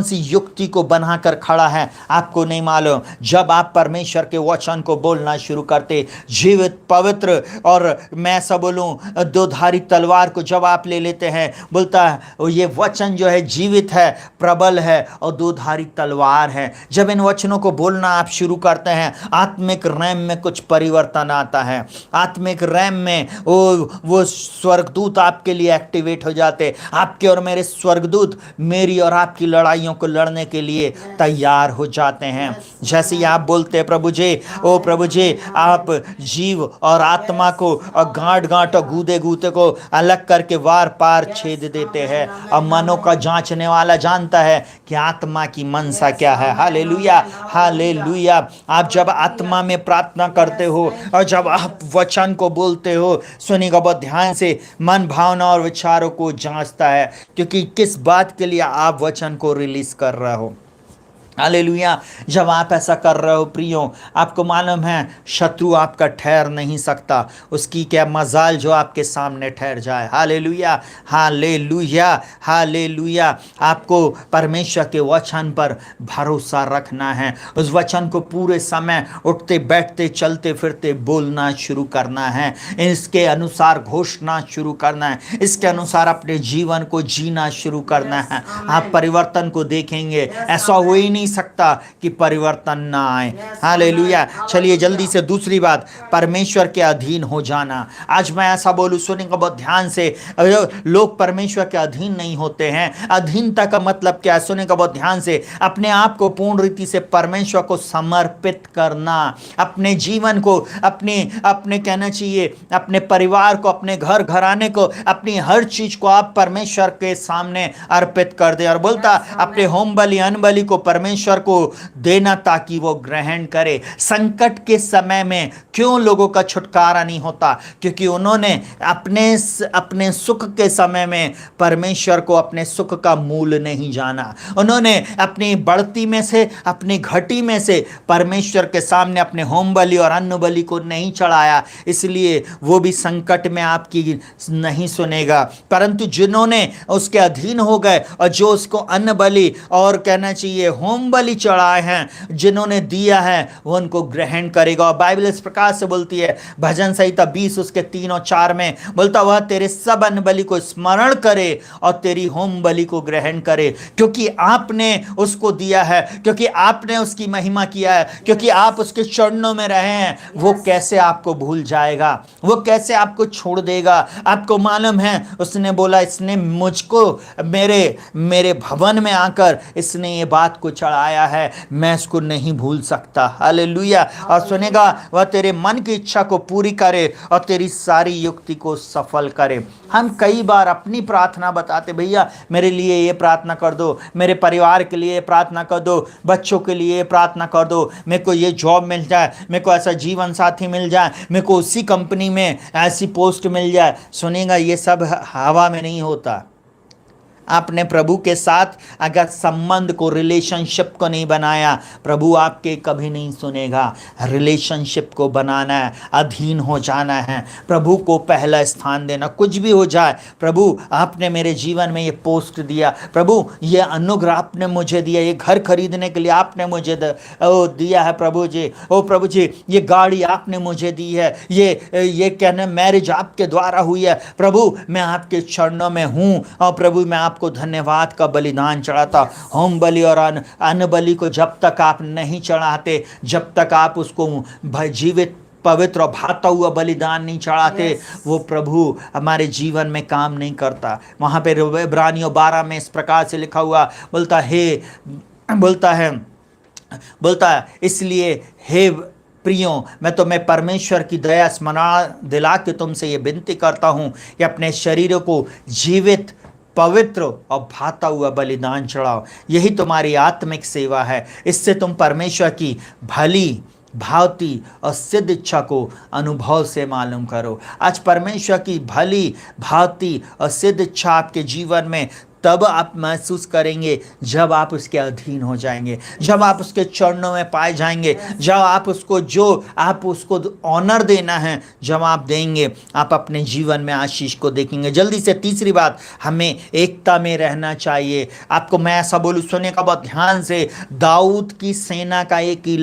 सी युक्ति को बनाकर खड़ा है, आपको नहीं मालूम। जब आप परमेश्वर के वचन को बोलना शुरू करते, जीवित पवित्र और मैं सब बोलूं दुधारी तलवार को जब आप ले लेते हैं, बोलता है ये वचन जो है जीवित है, प्रबल है और दुधारी तलवार है। जब इन वचनों को बोलना आप शुरू करते हैं, आत्मिक रैम में कुछ परिवर्तन आता है। आत्मिक रैम में वो स्वर्गदूत आपके लिए एक्टिवेट हो जाते। आपके और मेरे स्वर्गदूत मेरी और आपकी लड़ाइयों को लड़ने के लिए तैयार हो जाते हैं। जैसे ही आप बोलते हैं, प्रभु जी, ओ प्रभु जी, आप जीव और आत्मा को और गांठ गांठ और गूदे गूदे को अलग करके वार पार छेद देते हैं। अब मनों का जांचने वाला जानता है कि आत्मा की मनसा क्या है। Hallelujah, hallelujah. आप जब आत्मा में प्रार्थना करते हो और जब आप वचन को बोलते हो, सुनिएगा बहुत ध्यान से, मन भावना और विचारों को जांचता है, क्योंकि किस बात के लिए आप वचन को रिलीज कर रहे हो। हालेलुया। जब आप ऐसा कर रहे हो प्रियो, आपको मालूम है शत्रु आपका ठहर नहीं सकता। उसकी क्या मजाल जो आपके सामने ठहर जाए। Hallelujah, hallelujah, hallelujah. आपको परमेश्वर के वचन पर भरोसा रखना है। उस वचन को पूरे समय उठते बैठते चलते फिरते बोलना शुरू करना है। इसके अनुसार घोषणा शुरू करना है। इसके अनुसार अपने जीवन को जीना शुरू करना है। आप परिवर्तन को देखेंगे। ऐसा हो ही नहीं सकता कि परिवर्तन ना आए। हालेलुया। चलिए जल्दी से दूसरी बात, परमेश्वर के अधीन हो जाना। आज मैं ऐसा बोलूं, सुनेंगे बहुत ध्यान से। लोग परमेश्वर के अधीन नहीं होते हैं। अधीनता का मतलब क्या है? सुनेंगे बहुत ध्यान से। अपने आप को पूर्ण रीति से परमेश्वर को समर्पित करना, अपने जीवन को, अपने अपने कहना चाहिए अपने परिवार को, अपने घर घराने को, अपनी हर चीज को आप परमेश्वर के सामने अर्पित कर दे। और बोलता अपने होम बलि अन्न बलि को परमेश्वर को देना ताकि वो ग्रहण करे। संकट के समय में क्यों लोगों का छुटकारा नहीं होता? क्योंकि उन्होंने अपने सुख के समय में परमेश्वर को, अपने सुख का मूल नहीं जाना। उन्होंने अपनी बढ़ती में से, अपनी घटी में से परमेश्वर के सामने अपने होम बलि और अन्न बलि को नहीं चढ़ाया, इसलिए वो भी संकट में आपकी नहीं सुनेगा। परंतु जिन्होंने उसके अधीन हो गए और जो उसको अन्न बलि और कहना चाहिए होम बलि चढ़ाए हैं, जिन्होंने दिया है, वो उनको ग्रहण करेगा। और बाइबल इस प्रकार से बोलती है, भजन संहिता 20 उसके 3 और 4 में बोलता, वह तेरे सब अन्न बलि को स्मरण करे और तेरी होम बलि को ग्रहण करे। क्योंकि आपने उसको दिया है, क्योंकि आपने उसकी महिमा किया है, क्योंकि आप उसके चरणों में रहे हैं, वो कैसे आपको भूल जाएगा? वो कैसे आपको छोड़ देगा? आपको मालूम है उसने बोला, इसने मुझको मेरे भवन में आकर इसने ये बात को चढ़ाया है, मैं इसको नहीं भूल सकता। हालेलुया। और सुनेगा, वह तेरे मन की इच्छा को पूरी करे और तेरी सारी युक्ति को सफल करे। हम कई बार अपनी प्रार्थना बताते, भैया मेरे लिए ये प्रार्थना कर दो, मेरे परिवार के लिए प्रार्थना कर दो, बच्चों के लिए प्रार्थना कर दो, मेरे को ये जॉब मिल जाए, मेरे को ऐसा जीवन साथी मिल जाए, मेरे को उसी कंपनी में ऐसी पोस्ट मिल जाए। सुनेगा, ये सब हवा में नहीं होता। आपने प्रभु के साथ अगर संबंध को, रिलेशनशिप को नहीं बनाया, प्रभु आपके कभी नहीं सुनेगा। रिलेशनशिप को बनाना है, अधीन हो जाना है, प्रभु को पहला स्थान देना। कुछ भी हो जाए, प्रभु आपने मेरे जीवन में ये पोस्ट दिया, प्रभु ये अनुग्रह आपने मुझे दिया, ये घर खरीदने के लिए आपने मुझे दिया है प्रभु जी। ओ प्रभु जी, ये गाड़ी आपने मुझे दी है, ये कहने मैरिज आपके द्वारा हुई है। प्रभु मैं आपके चरणों में हूँ और प्रभु मैं आपको धन्यवाद का बलिदान चढ़ाता। होम बलि और अन्न बलि को जब तक आप नहीं चढ़ाते, जब तक आप उसको जीवित पवित्र और भाता हुआ बलिदान नहीं चढ़ाते, वो प्रभु हमारे जीवन में काम नहीं करता। वहां पे इब्रानियों 12 में इस प्रकार से लिखा हुआ, बोलता है इसलिए हे प्रियो, मैं तुम्हें परमेश्वर की दया स्मरण दिला के तुमसे ये विनती करता हूं कि अपने शरीरों को जीवित, पवित्र और भाता हुआ बलिदान चढ़ाओ। यही तुम्हारी आत्मिक सेवा है। इससे तुम परमेश्वर की भली, भावती और सिद्ध इच्छा को अनुभव से मालूम करो। आज परमेश्वर की भली, भावती और सिद्ध इच्छा आपके जीवन में तब आप महसूस करेंगे जब आप उसके अधीन हो जाएंगे, जब आप उसके चरणों में पाए जाएंगे, जब आप उसको ऑनर देना है, जब आप देंगे, आप अपने जीवन में आशीष को देखेंगे। जल्दी से तीसरी बात, हमें एकता में रहना चाहिए। आपको मैं ऐसा बोलूं, सुने का बहुत ध्यान से। दाऊद की सेना का एक ही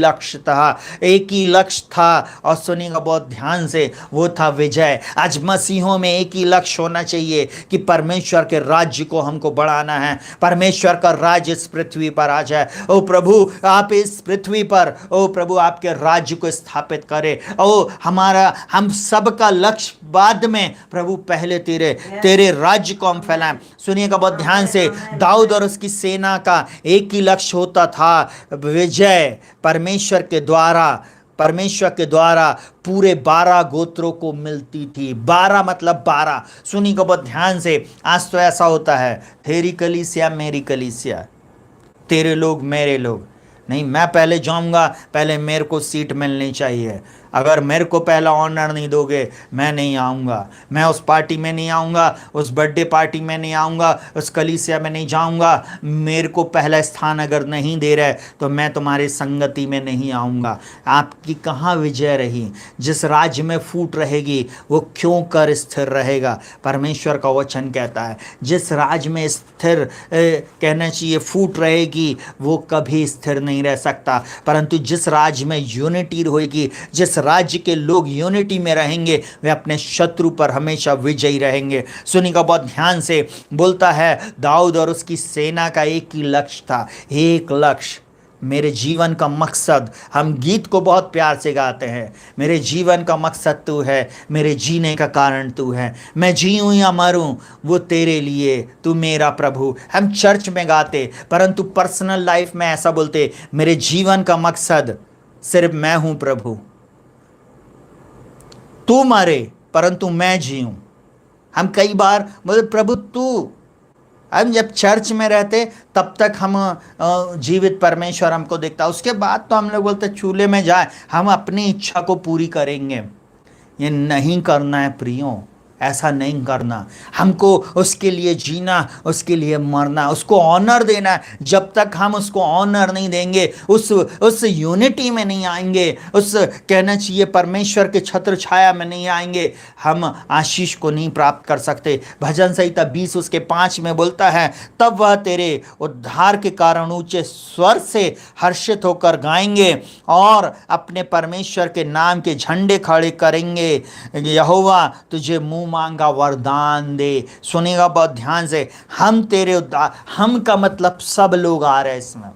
लक्ष्य था और सुने का बहुत ध्यान से, वो था विजय। आज मसीहों में एक ही लक्ष्य होना चाहिए कि परमेश्वर के राज्य को हमको बढ़ाना है, परमेश्वर का राज्य इस पृथ्वी पर आ जाए। ओ प्रभु आप इस पृथ्वी पर, ओ प्रभु आपके राज्य को स्थापित करे। ओ हम सबका लक्ष्य बाद में, प्रभु पहले तेरे राज्य को हम फैलाएं। सुनिएगा बहुत ध्यान से, दाऊद और उसकी सेना का एक ही लक्ष्य होता था, विजय। परमेश्वर के द्वारा पूरे 12 गोत्रों को मिलती थी। 12 मतलब 12। सुनिएगा बहुत ध्यान से। आज तो ऐसा होता है, तेरी कलीसिया मेरी कलीसिया, तेरे लोग मेरे लोग, नहीं मैं पहले जाऊंगा, पहले मेरे को सीट मिलनी चाहिए। अगर मेरे को पहला ऑनर नहीं दोगे, मैं नहीं आऊँगा, मैं उस पार्टी में नहीं आऊँगा, उस बर्थडे पार्टी में नहीं आऊँगा, उस कलीसिया में नहीं जाऊँगा। मेरे को पहला स्थान अगर नहीं दे रहे तो मैं तुम्हारी संगति में नहीं आऊँगा। आपकी कहाँ विजय रही? जिस राज्य में फूट रहेगी वो क्यों कर स्थिर रहेगा? परमेश्वर का वचन कहता है जिस राज्य में स्थिर कहना चाहिए फूट रहेगी वो कभी स्थिर नहीं रह सकता। परंतु जिस राज्य में यूनिटी होगी, जिस राज्य के लोग यूनिटी में रहेंगे, वे अपने शत्रु पर हमेशा विजयी रहेंगे। सुनिएगा बहुत ध्यान से, बोलता है दाऊद और उसकी सेना का एक ही लक्ष्य था, एक लक्ष्य, मेरे जीवन का मकसद। हम गीत को बहुत प्यार से गाते हैं, मेरे जीवन का मकसद तू है, मेरे जीने का कारण तू है, मैं जीऊँ या मरूँ वो तेरे लिए, तू मेरा प्रभु। हम चर्च में गाते, परंतु पर्सनल लाइफ में ऐसा बोलते, मेरे जीवन का मकसद सिर्फ मैं हूँ प्रभु, तू मरे परंतु मैं जीऊँ। हम कई बार बोले प्रभु तू, हम जब चर्च में रहते तब तक हम जीवित परमेश्वर हमको देखता, उसके बाद तो हम लोग बोलते चूल्हे में जाए, हम अपनी इच्छा को पूरी करेंगे। ये नहीं करना है प्रियो, ऐसा नहीं करना। हमको उसके लिए जीना, उसके लिए मरना, उसको ऑनर देना है। जब तक हम उसको ऑनर नहीं देंगे, उस यूनिटी में नहीं आएंगे, उस कहना चाहिए परमेश्वर के छत्र छाया में नहीं आएंगे, हम आशीष को नहीं प्राप्त कर सकते। भजन संहिता 20 उसके 5 में बोलता है, तब वह तेरे उद्धार के कारण ऊंचे स्वर से हर्षित होकर गाएंगे और अपने परमेश्वर के नाम के झंडे खड़े करेंगे। यहोवा तुझे मुंह मांगा वरदान दे। सुनेगा बहुत ध्यान से, हम तेरे उद्धार, हम का मतलब सब लोग आ रहे हैं इसमें।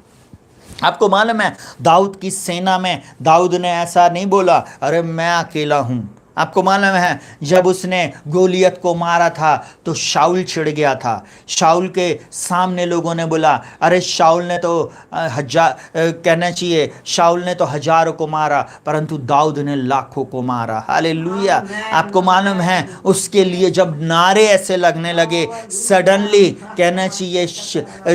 आपको मालूम है दाऊद की सेना में दाऊद ने ऐसा नहीं बोला अरे मैं अकेला हूं। आपको मालूम है जब उसने गोलियत को मारा था तो शाऊल चिढ़ गया था। शाऊल के सामने लोगों ने बोला अरे शाऊल ने तो कहना चाहिए शाऊल ने तो हजारों को मारा, परंतु दाऊद ने लाखों को मारा। हालेलुया। आपको मालूम है उसके लिए जब नारे ऐसे लगने लगे, सडनली कहना चाहिए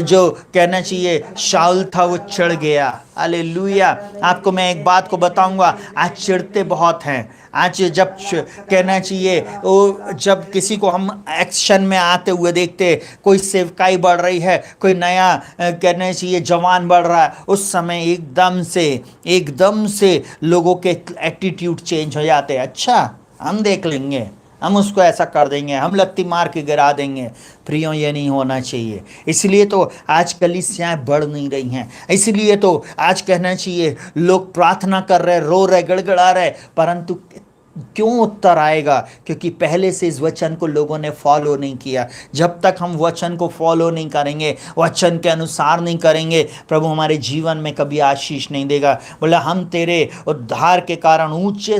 जो कहना चाहिए शाऊल था वो चिढ़ गया। हालेलुया। आपको मैं एक बात को बताऊंगा, आज चिढ़ते बहुत हैं। आज जब कहना चाहिए वो जब किसी को हम एक्शन में आते हुए देखते, कोई सेवकाई बढ़ रही है, कोई नया कहना चाहिए जवान बढ़ रहा है, उस समय एकदम से लोगों के एटीट्यूड चेंज हो जाते हैं। अच्छा हम देख लेंगे, हम उसको ऐसा कर देंगे, हम लत्ती मार के गिरा देंगे। प्रियो ये नहीं होना चाहिए। इसलिए तो आज कलीसियाएं बढ़ नहीं रही हैं, इसलिए तो आज कहना चाहिए लोग प्रार्थना कर रहे, रो रहे, गड़गड़ा रहे, परंतु क्यों उत्तर आएगा? क्योंकि पहले से इस वचन को लोगों ने फॉलो नहीं किया। जब तक हम वचन को फॉलो नहीं करेंगे, वचन के अनुसार नहीं करेंगे, प्रभु हमारे जीवन में कभी आशीष नहीं देगा। बोला हम तेरे उद्धार के कारण ऊंचे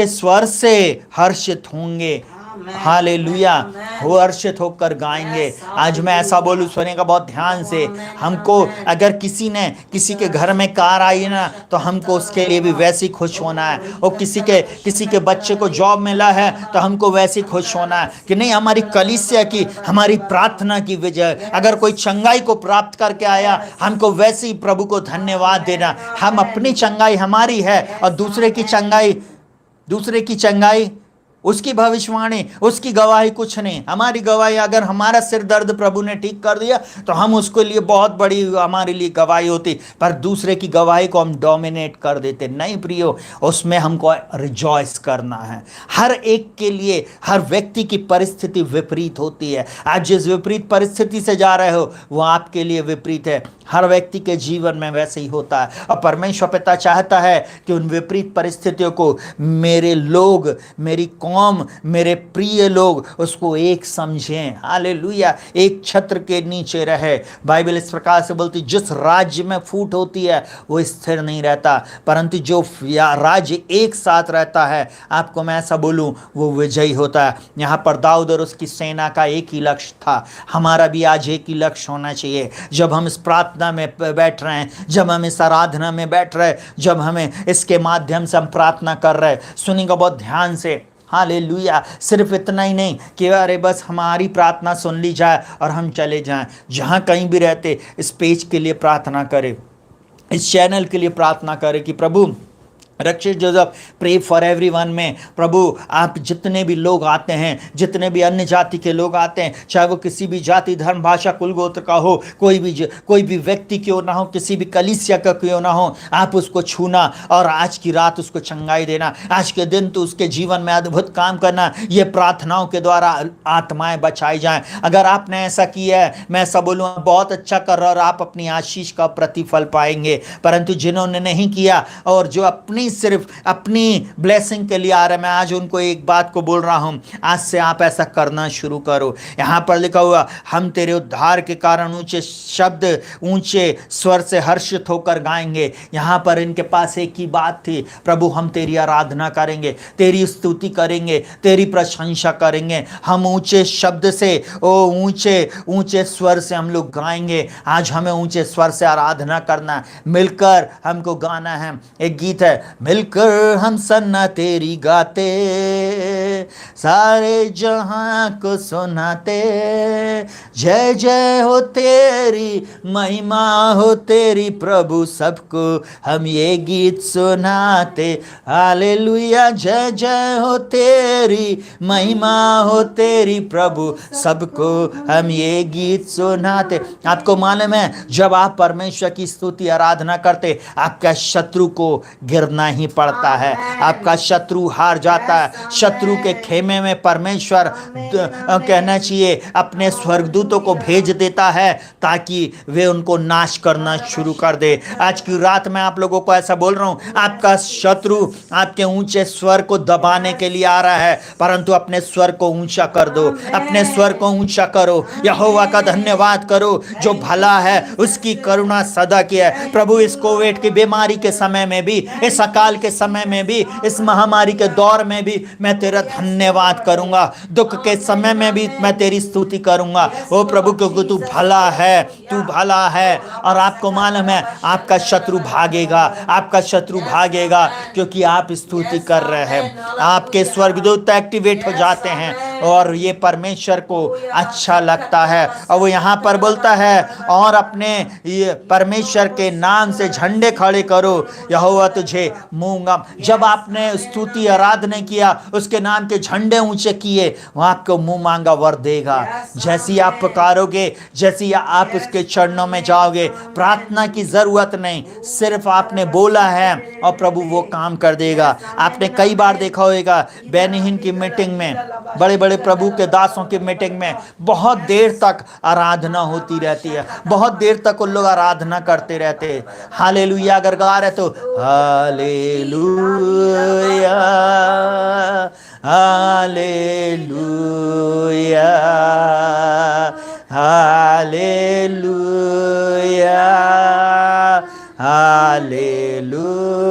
स्वर से हर्षित होंगे। हालेलुया। वो हर्षित होकर गाएंगे। आज मैं ऐसा बोलूं, सुनेगा बहुत ध्यान से, हमको अगर किसी के घर में कार आई ना तो हमको उसके लिए भी वैसे ही खुश होना है। और किसी के बच्चे को जॉब मिला है तो हमको वैसे ही खुश होना है कि नहीं हमारी कलीसिया की, हमारी प्रार्थना की वजह। अगर कोई चंगाई को प्राप्त करके आया, हमको वैसे ही प्रभु को धन्यवाद देना। हम अपनी चंगाई हमारी है और दूसरे की चंगाई उसकी भविष्यवाणी, उसकी गवाही कुछ नहीं। हमारी गवाही, अगर हमारा सिर दर्द प्रभु ने ठीक कर दिया तो हम उसके लिए बहुत बड़ी हमारे लिए गवाही होती, पर दूसरे की गवाही को हम डोमिनेट कर देते। नहीं प्रियो, उसमें हमको रिजॉइस करना है। हर एक के लिए, हर व्यक्ति की परिस्थिति विपरीत होती है। आज जिस विपरीत परिस्थिति से जा रहे हो वो आपके लिए विपरीत है। हर व्यक्ति के जीवन में वैसे ही होता है और परमेश्वर पिता चाहता है कि उन विपरीत परिस्थितियों को मेरे लोग, मेरी कौम, मेरे प्रिय लोग उसको एक समझें। हालेलुया। एक छत्र के नीचे रहे। बाइबल इस प्रकार से बोलती, जिस राज्य में फूट होती है वो स्थिर नहीं रहता, परंतु जो राज्य एक साथ रहता है, आपको मैं ऐसा बोलूं, वो विजयी होता है। यहाँ पर दाऊद और उसकी सेना का एक ही लक्ष्य था। हमारा भी आज एक ही लक्ष्य होना चाहिए। जब हम इस प्रार्थना में बैठ रहे हैं, जब हम इस आराधना में बैठ रहे हैं, जब हमें इसके माध्यम से हम प्रार्थना कर रहे हैं, सुनिएगा बहुत ध्यान से। हालेलुया। सिर्फ इतना ही नहीं कि अरे बस हमारी प्रार्थना सुन ली जाए और हम चले जाएं। जहाँ कहीं भी रहते, इस पेज के लिए प्रार्थना करें, इस चैनल के लिए प्रार्थना करें कि प्रभु रक्षित जोसेफ, प्रे फॉर एवरीवन में प्रभु आप जितने भी लोग आते हैं, जितने भी अन्य जाति के लोग आते हैं, चाहे वो किसी भी जाति धर्म भाषा कुल गोत्र का हो, कोई भी व्यक्ति क्यों ना हो, किसी भी कलीसिया का क्यों ना हो, आप उसको छूना और आज की रात उसको चंगाई देना, आज के दिन तो उसके जीवन में अद्भुत काम करना। ये प्रार्थनाओं के द्वारा आत्माएं बचाई जाएं। अगर आपने ऐसा किया है, मैं ऐसा बोलूँगा बहुत अच्छा कर रहा और आप अपनी आशीष का प्रतिफल पाएंगे। परंतु जिन्होंने नहीं किया और जो सिर्फ अपनी ब्लेसिंग के लिए आ रहे, मैं आज उनको एक बात को बोल रहा हूं, आज से आप ऐसा करना शुरू करो। यहां पर लिखा हुआ, हम तेरे उद्धार के कारण ऊंचे शब्द ऊंचे स्वर से हर्षित होकर गाएंगे। यहां पर इनके पास एक ही बात थी, प्रभु हम तेरी आराधना करेंगे, तेरी स्तुति करेंगे, तेरी प्रशंसा करेंगे। हम ऊंचे शब्द से ऊंचे स्वर से हम लोग गाएंगे। आज हमें ऊंचे स्वर से आराधना करना, मिलकर हमको गाना है। एक गीत है, मिलकर हम सन्ना तेरी गाते, सारे जहां को सुनाते, जय जय हो तेरी, महिमा हो तेरी प्रभु, सबको हम ये गीत सुनाते। हालेलुया, जय जय हो तेरी, महिमा हो तेरी प्रभु, सबको हम ये गीत सुनाते। आपको मालूम है, जब आप परमेश्वर की स्तुति आराधना करते, आपका शत्रु को गिरना ही पड़ता है, आपका शत्रु हार जाता है। शत्रु के खेमे में परमेश्वर कहना चाहिए अपने स्वर्गदूतों को भेज देता है ताकि वे उनको नाश करना शुरू कर दे। आज की रात में आप लोगों को ऐसा बोल रहा हूं, आपका शत्रु आपके ऊंचे स्वर को दबाने के लिए आ रहा है, परंतु अपने स्वर को ऊंचा कर दो, अपने स्वर को ऊंचा करो। यहोवा का धन्यवाद करो जो भला है, उसकी करुणा सदा की है। प्रभु इस कोविड की बीमारी के समय में भी, इस अकाल के समय में भी, इस महामारी के दौर में भी मैं तेरा धन्यवाद करूंगा। दुख के समय में भी मैं तेरी स्तुति करूंगा। ओ प्रभु, क्योंकि तू भला है, तू भला है। और आपको मालूम है, आपका शत्रु भागेगा, आपका शत्रु भागेगा, क्योंकि आप स्तुति कर रहे हैं। आपके स्वर्गदूत एक्टिवेट हो जाते हैं और ये परमेश्वर को अच्छा लगता है। और वो यहाँ पर बोलता है, और अपने ये परमेश्वर के नाम से झंडे खड़े करो, यहोवा तुझे मूंगा। जब आपने स्तुति आराधना किया, उसके नाम के झंडे ऊंचे किए, वो आपको मुंह मांगा वर देगा। जैसी आप पुकारोगे, जैसी आप उसके चरणों में जाओगे, प्रार्थना की जरूरत नहीं, सिर्फ आपने बोला है और प्रभु वो काम कर देगा। आपने कई बार देखा होगा बेनिहिन की मीटिंग में, बड़े बड़े प्रभु के दासों की मीटिंग में बहुत देर तक आराधना होती रहती है, बहुत देर तक उन लोग आराधना करते रहते हैं। हालेलुया अगर गा रहे तो हालेलुया हालेलुया हालेलुया हालेलुया।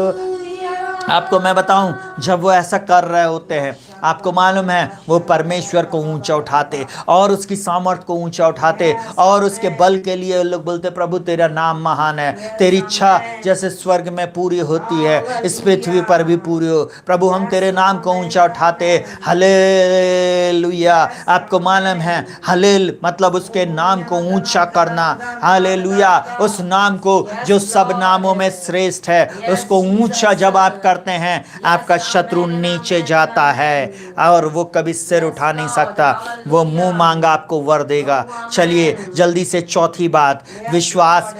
आपको मैं बताऊं, जब वो ऐसा कर रहे होते हैं, आपको मालूम है वो परमेश्वर को ऊंचा उठाते और उसकी सामर्थ को ऊंचा उठाते और उसके बल के लिए लोग बोलते, प्रभु तेरा नाम महान है, तेरी इच्छा जैसे स्वर्ग में पूरी होती है इस पृथ्वी पर भी पूरी हो। प्रभु हम तेरे नाम को ऊंचा उठाते। हालेलुया। आपको मालूम है हलेल मतलब उसके नाम को ऊंचा करना। हालेलुया। उस नाम को जो सब नामों में श्रेष्ठ है, उसको ऊंचा जब आप करते हैं, आपका शत्रु नीचे जाता है और वो कभी सिर उठा नहीं सकता, वो मुंह मांगा आपको वर देगा। चलिए जल्दी से चौथी बात, विश्वास।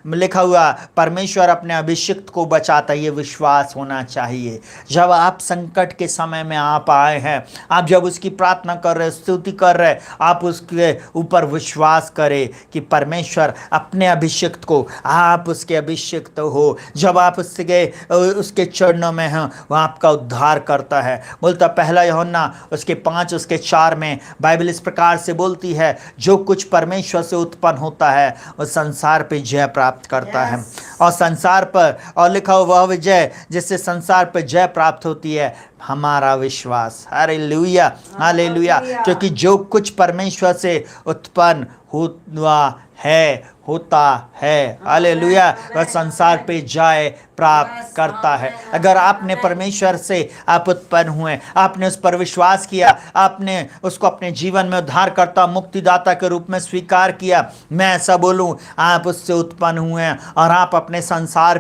लिखा हुआ परमेश्वर अपने अभिषिक्त को बचाता है, ये विश्वास होना चाहिए। जब आप संकट के समय में आप आए हैं, आप जब उसकी प्रार्थना कर रहे, स्तुति कर रहे, आप उसके ऊपर विश्वास करें कि परमेश्वर अपने अभिषिक्त को, आप उसके अभिषिक्त हो। जब आप उसके चरणों में हैं, वो आपका उद्धार करता है। बोलता पहला यूहन्ना उसके 5 उसके 4 में बाइबल इस प्रकार से बोलती है, जो कुछ परमेश्वर से उत्पन्न होता है वो संसार पे जय प्राप्त करता है। और संसार पर, और लिखा हुआ वह विजय जिससे संसार पर जय प्राप्त होती है, हमारा विश्वास। Hallelujah, hallelujah. क्योंकि जो कुछ परमेश्वर से उत्पन्न हुआ है, होता है, हालेलुया, वह संसार पे जय प्राप्त करता है। अगर आपने परमेश्वर से आप उत्पन्न हुए, आपने उस पर विश्वास किया, आपने उसको अपने जीवन में उद्धारकर्ता मुक्तिदाता के रूप में स्वीकार किया, मैं ऐसा बोलूं, आप उससे उत्पन्न हुए हैं और आप अपने संसार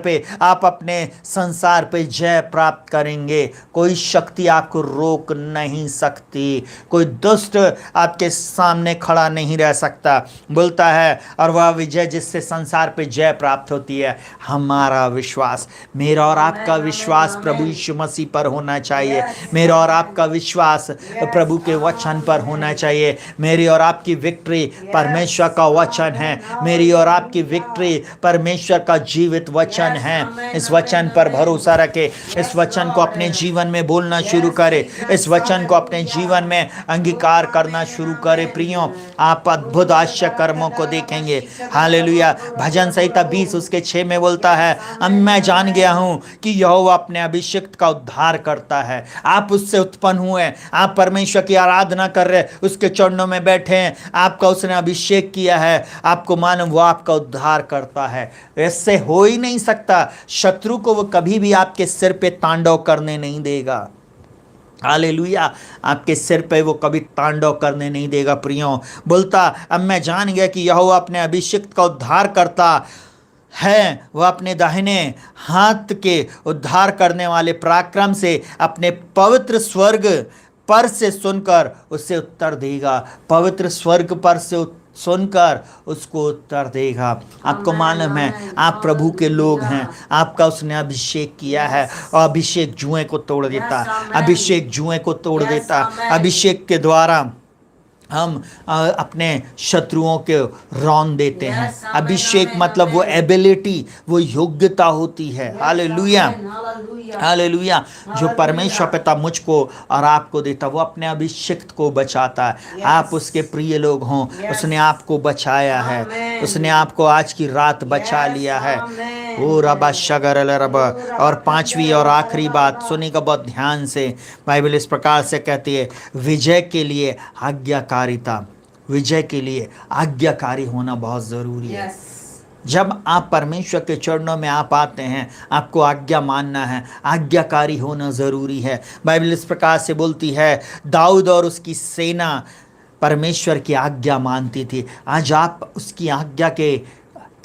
पे जय प्राप्त करेंगे। कोई शक्ति आपको रोक नहीं सकती, कोई दुष्ट आपके सामने खड़ा नहीं रह सकता। बोलता है, और वह विजय जिससे संसार पे जय प्राप्त होती है, हमारा विश्वास। मेरा और आपका विश्वास प्रभु यीशु मसीह पर होना चाहिए। मेरा और आपका विश्वास प्रभु के वचन पर होना चाहिए। मेरी और आपकी विक्ट्री परमेश्वर का वचन है। मेरी और आपकी विक्ट्री परमेश्वर का जीवित वचन है। इस वचन पर भरोसा रखे, इस वचन को अपने जीवन में बोलना शुरू करे, इस वचन को अपने जीवन में अंगीकार करना शुरू करे। प्रियो, आप अद्भुत आश्चर्य कर्मों को देखेंगे। हालेलुया। भजन संहिता 20 उसके 6 में बोलता है, अब मैं जान गया हूं कि यहोवा अपने अभिषिक्त का उद्धार करता है। आप उससे उत्पन्न हुए, आप परमेश्वर की आराधना कर रहे, उसके चरणों में बैठे हैं, आपका उसने अभिषेक किया है, आपको मालूम वो आपका उद्धार करता है। ऐसे हो ही नहीं सकता। शत्रु को वो कभी भी आपके सिर पे तांडव करने नहीं देगा। हालेलुया। आपके सिर पे वो कभी तांडव करने नहीं देगा। प्रियो, बोलता, अब मैं जान गया कि यहोवा अपने अभिषिक्त का उद्धार करता है। वह अपने दाहिने हाथ के उद्धार करने वाले पराक्रम से अपने पवित्र स्वर्ग पर से सुनकर उसे उत्तर देगा। पवित्र स्वर्ग पर से सुनकर उसको उत्तर देगा। आपको मालूम है, आप प्रभु के लोग हैं, आपका उसने अभिषेक किया है, और अभिषेक जुएं को तोड़ देता, अभिषेक जुएं को तोड़ देता। अभिषेक के द्वारा हम अपने शत्रुओं के रौंद देते हैं। अभिषेक मतलब वो एबिलिटी, वो योग्यता होती है। Hallelujah, hallelujah. जो परमेश्वर पिता मुझको और आपको देता, वो अपने अभिषिक्त को बचाता है। आप उसके प्रिय लोग हों, उसने आपको बचाया है, उसने आपको आज की रात बचा लिया है। ओ रबा शगर रब। और पांचवी और आखिरी बात सुनिएगा बहुत ध्यान से। बाइबल इस प्रकार से कहती है, विजय के लिए आज्ञाकारिता, विजय के लिए आज्ञाकारी होना बहुत ज़रूरी है। जब आप परमेश्वर के चरणों में आप आते हैं, आपको आज्ञा मानना है, आज्ञाकारी होना ज़रूरी है। बाइबल इस प्रकार से बोलती है, दाऊद और उसकी सेना परमेश्वर की आज्ञा मानती थी। आज आप उसकी आज्ञा के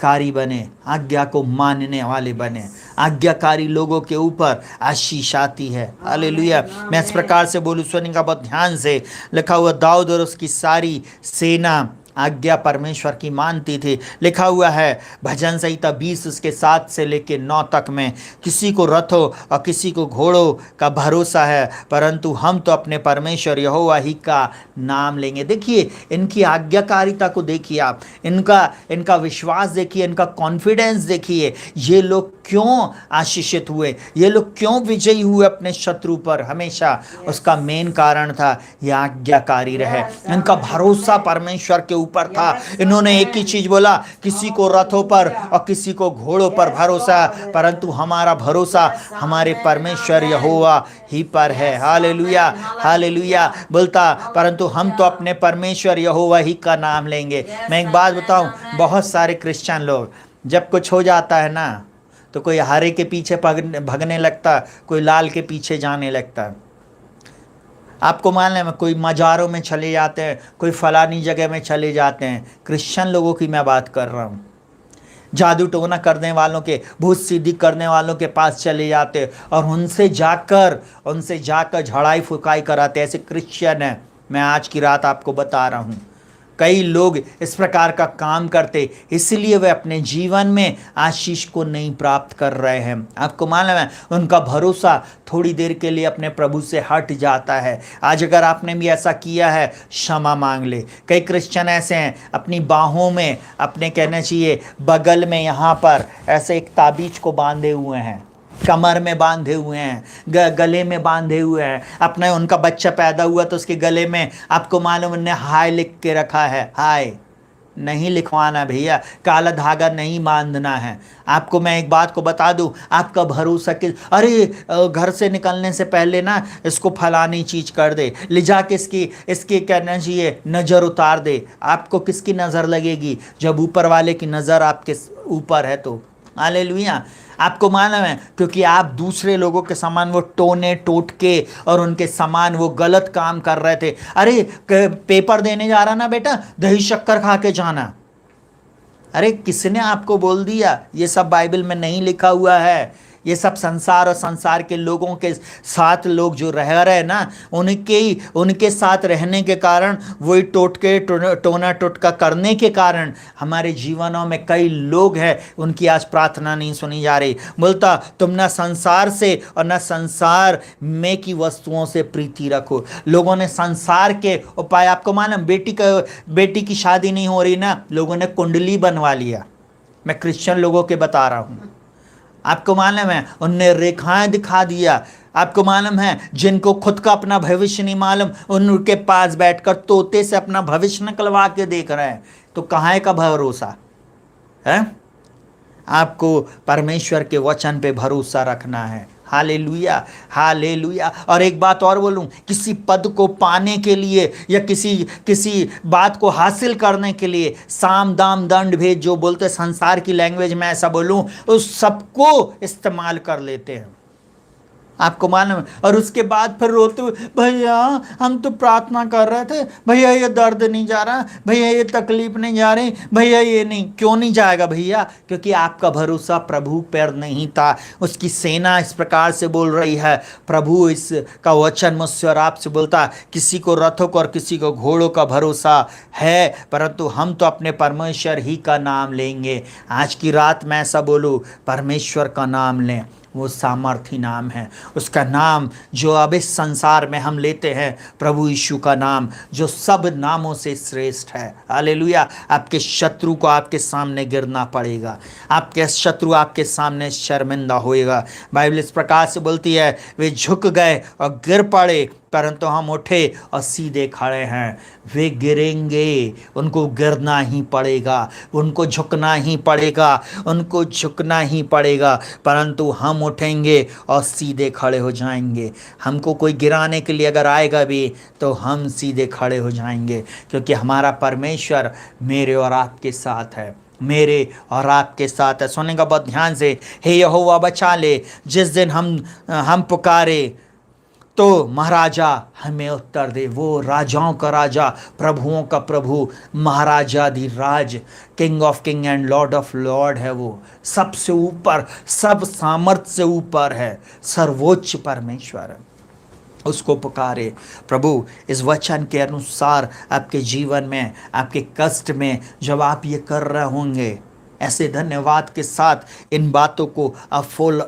कारी बने, आज्ञा को मानने वाले बने। आज्ञाकारी लोगों के ऊपर आशीष आती है। हालेलुया। मैं इस प्रकार से बोलूँ, सुनिएगा बहुत ध्यान से। लिखा हुआ, दाऊद और उसकी सारी सेना आज्ञा परमेश्वर की मानती थी। लिखा हुआ है भजन संहिता 20 उसके 7 से लेके 9 तक में, किसी को रथों और किसी को घोड़ों का भरोसा है, परंतु हम तो अपने परमेश्वर यहोवा ही का नाम लेंगे। देखिए, इनकी आज्ञाकारिता को देखिए आप, इनका विश्वास देखिए, इनका कॉन्फिडेंस देखिए। ये लोग क्यों आशीषित हुए, ये लोग क्यों विजयी हुए अपने शत्रु पर हमेशा? उसका मेन कारण था, ये आज्ञाकारी रहे। इनका भरोसा परमेश्वर के ऊपर था। इन्होंने एक ही चीज बोला, किसी को रथों पर और किसी को घोड़ों पर भरोसा, परंतु हमारा भरोसा हमारे परमेश्वर यहोवा ही पर है। Hallelujah, hallelujah. बोलता, परंतु हम तो अपने परमेश्वर यहोवा ही का नाम लेंगे। मैं एक बात बताऊं, बहुत सारे क्रिश्चियन लोग जब कुछ हो जाता है ना, तो कोई हरे के पीछे भगने लगता, कोई लाल के पीछे जाने लगता। आपको मालूम है, कोई मज़ारों में चले जाते हैं, कोई फलानी जगह में चले जाते हैं। क्रिश्चियन लोगों की मैं बात कर रहा हूँ। जादू टोना करने वालों के, भूत सिद्धि करने वालों के पास चले जाते और उनसे जाकर झड़ाई फुकाई कराते। ऐसे क्रिश्चियन हैं, मैं आज की रात आपको बता रहा हूँ। कई लोग इस प्रकार का काम करते, इसलिए वे अपने जीवन में आशीष को नहीं प्राप्त कर रहे हैं। आपको मालूम है, उनका भरोसा थोड़ी देर के लिए अपने प्रभु से हट जाता है। आज अगर आपने भी ऐसा किया है, क्षमा मांग ले। कई क्रिश्चियन ऐसे हैं, अपनी बाहों में, अपने कहना चाहिए बगल में, यहाँ पर ऐसे एक ताबीज को बांधे हुए हैं, कमर में बांधे हुए हैं, गले में बांधे हुए हैं। अपने उनका बच्चा पैदा हुआ तो उसके गले में, आपको मालूम, उन्हें हाय लिख के रखा है, हाय। नहीं लिखवाना भैया, काला धागा नहीं बांधना है। आपको मैं एक बात को बता दूं, आपका भरोसा कि अरे घर से निकलने से पहले ना इसको फलानी चीज कर दे, ले जाके इसकी कहना चाहिए नजर उतार दे। आपको किसकी नजर लगेगी? जब ऊपर वाले की नजर आपके ऊपर है तो। हालेलुया। आपको मालूम है, क्योंकि आप दूसरे लोगों के समान वो टोने टोटके और उनके समान वो गलत काम कर रहे थे। अरे पेपर देने जा रहा ना बेटा, दही शक्कर खा के जाना। अरे किसने आपको बोल दिया? ये सब बाइबल में नहीं लिखा हुआ है। ये सब संसार और संसार के लोगों के साथ लोग जो रह रहे हैं ना, उनके साथ रहने के कारण, वही टोटके टोना टोटका करने के कारण हमारे जीवनों में कई लोग हैं, उनकी आज प्रार्थना नहीं सुनी जा रही। बोलता तुम ना संसार से और ना संसार में की वस्तुओं से प्रीति रखो। लोगों ने संसार के उपाय, आपको मालूम बेटी की शादी नहीं हो रही ना, लोगों ने कुंडली बनवा लिया। मैं क्रिश्चियन लोगों के बता रहा हूँ। आपको मालूम है, उनने रेखाएं दिखा दिया। आपको मालूम है, जिनको खुद का अपना भविष्य नहीं मालूम, उनके पास बैठकर तोते से अपना भविष्य निकलवा के देख रहे हैं। तो कहाँ का भरोसा है? आपको परमेश्वर के वचन पे भरोसा रखना है। Hallelujah, hallelujah. और एक बात और बोलूं, किसी पद को पाने के लिए या किसी बात को हासिल करने के लिए साम दाम दंड भेद, जो बोलते संसार की लैंग्वेज में ऐसा बोलूं, उस सबको इस्तेमाल कर लेते हैं। आपको मालूम है, और उसके बाद फिर रोते हुए, भैया हम तो प्रार्थना कर रहे थे, भैया ये दर्द नहीं जा रहा, भैया ये तकलीफ नहीं जा रही, भैया ये नहीं। क्यों नहीं जाएगा भैया? क्योंकि आपका भरोसा प्रभु पर नहीं था। उसकी सेना इस प्रकार से बोल रही है, प्रभु इसका वचन मुझसे और आपसे बोलता, किसी को रथों को और किसी को घोड़ों का भरोसा है, परंतु हम तो अपने परमेश्वर ही का नाम लेंगे। आज की रात मैं ऐसा बोलूँ, परमेश्वर का नाम लें। वो सामर्थी नाम है, उसका नाम जो अब इस संसार में हम लेते हैं, प्रभु यीशु का नाम, जो सब नामों से श्रेष्ठ है। हालेलुया। आपके शत्रु को आपके सामने गिरना पड़ेगा, आपके शत्रु आपके सामने शर्मिंदा होएगा। बाइबल इस प्रकार से बोलती है, वे झुक गए और गिर पड़े, परंतु हम उठे और सीधे खड़े हैं। वे गिरेंगे, उनको गिरना ही पड़ेगा, उनको झुकना ही पड़ेगा, उनको झुकना ही पड़ेगा, परंतु हम उठेंगे और सीधे खड़े हो जाएंगे। हमको कोई गिराने के लिए अगर आएगा भी तो हम सीधे खड़े हो जाएंगे, क्योंकि हमारा परमेश्वर मेरे और आपके साथ है, मेरे और आपके साथ है। सुनेगा बहुत ध्यान से, हे यहोवा बचा ले। जिस दिन हम पुकारे तो महाराजा हमें उत्तर दे। वो राजाओं का राजा, प्रभुओं का प्रभु, महाराजाधिराज, king of king and lord of lord है। वो सबसे ऊपर, सब सामर्थ से ऊपर है, सर्वोच्च परमेश्वर है। उसको पुकारे। प्रभु इस वचन के अनुसार आपके जीवन में, आपके कष्ट में जब आप ये कर रहे होंगे, ऐसे धन्यवाद के साथ इन बातों को आप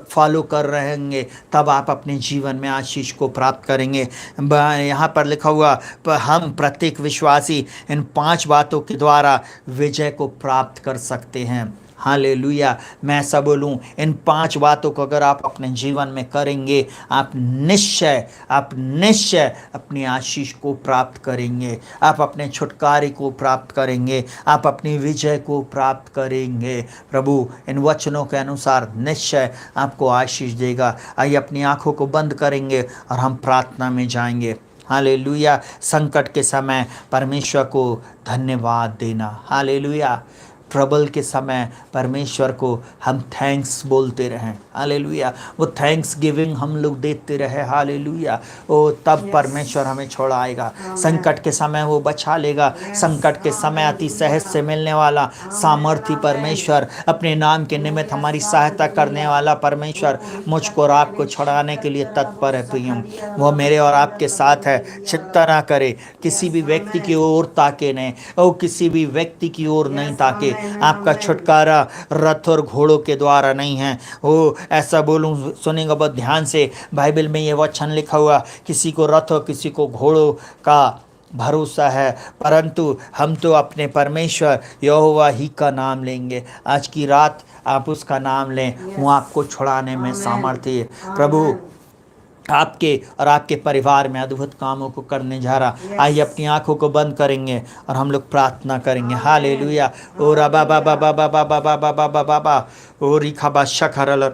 फॉलो कर रहेंगे, तब आप अपने जीवन में आशीष को प्राप्त करेंगे। यहाँ पर लिखा हुआ, हम प्रत्येक विश्वासी इन 5 बातों के द्वारा विजय को प्राप्त कर सकते हैं। हालेलुया। मैं ऐसा बोलूं, इन 5 बातों को अगर आप अपने जीवन में करेंगे, आप निश्चय अपनी आशीष को प्राप्त करेंगे, आप अपने छुटकारे को प्राप्त करेंगे, आप अपनी विजय को प्राप्त करेंगे। प्रभु इन वचनों के अनुसार निश्चय आपको आशीष देगा। आइए अपनी आंखों को बंद करेंगे और हम प्रार्थना में जाएंगे। हालेलुया। संकट के समय परमेश्वर को धन्यवाद देना। हालेलुया। ट्रबल के समय परमेश्वर को हम थैंक्स बोलते रहें। हालेलुया। वो थैंक्स गिविंग हम लोग देते रहे। हालेलुया। ओ तब परमेश्वर हमें छोड़ाएगा। संकट के समय वो बचा लेगा। संकट के समय अति सहज से मिलने वाला सामर्थी परमेश्वर, अपने नाम के निमित्त हमारी सहायता करने वाला परमेश्वर मुझको और आपको छुड़ाने के लिए तत्पर है। प्रियम, वो मेरे और आपके साथ है। चिंता ना करे, किसी भी व्यक्ति की ओर ताके नहीं, और किसी भी व्यक्ति की ओर नहीं ताके। आपका छुटकारा रथ और घोड़ों के द्वारा नहीं है। वो ऐसा बोलूं, सुनेगा बहुत ध्यान से, बाइबल में ये वचन लिखा हुआ, किसी को रथ और किसी को घोड़ों का भरोसा है, परंतु हम तो अपने परमेश्वर यहोवा ही का नाम लेंगे। आज की रात आप उसका नाम लें, वो आपको छुड़ाने में सामर्थ्य है। प्रभु आपके और आपके परिवार में अद्भुत कामों को करने जा रहा। आइए अपनी आंखों को बंद करेंगे और हम लोग प्रार्थना करेंगे। हालेलुया। ओ रबा बाबा बाबा बाबा बाबा बाबा बाबा ओ रिखा बादशाह खरल।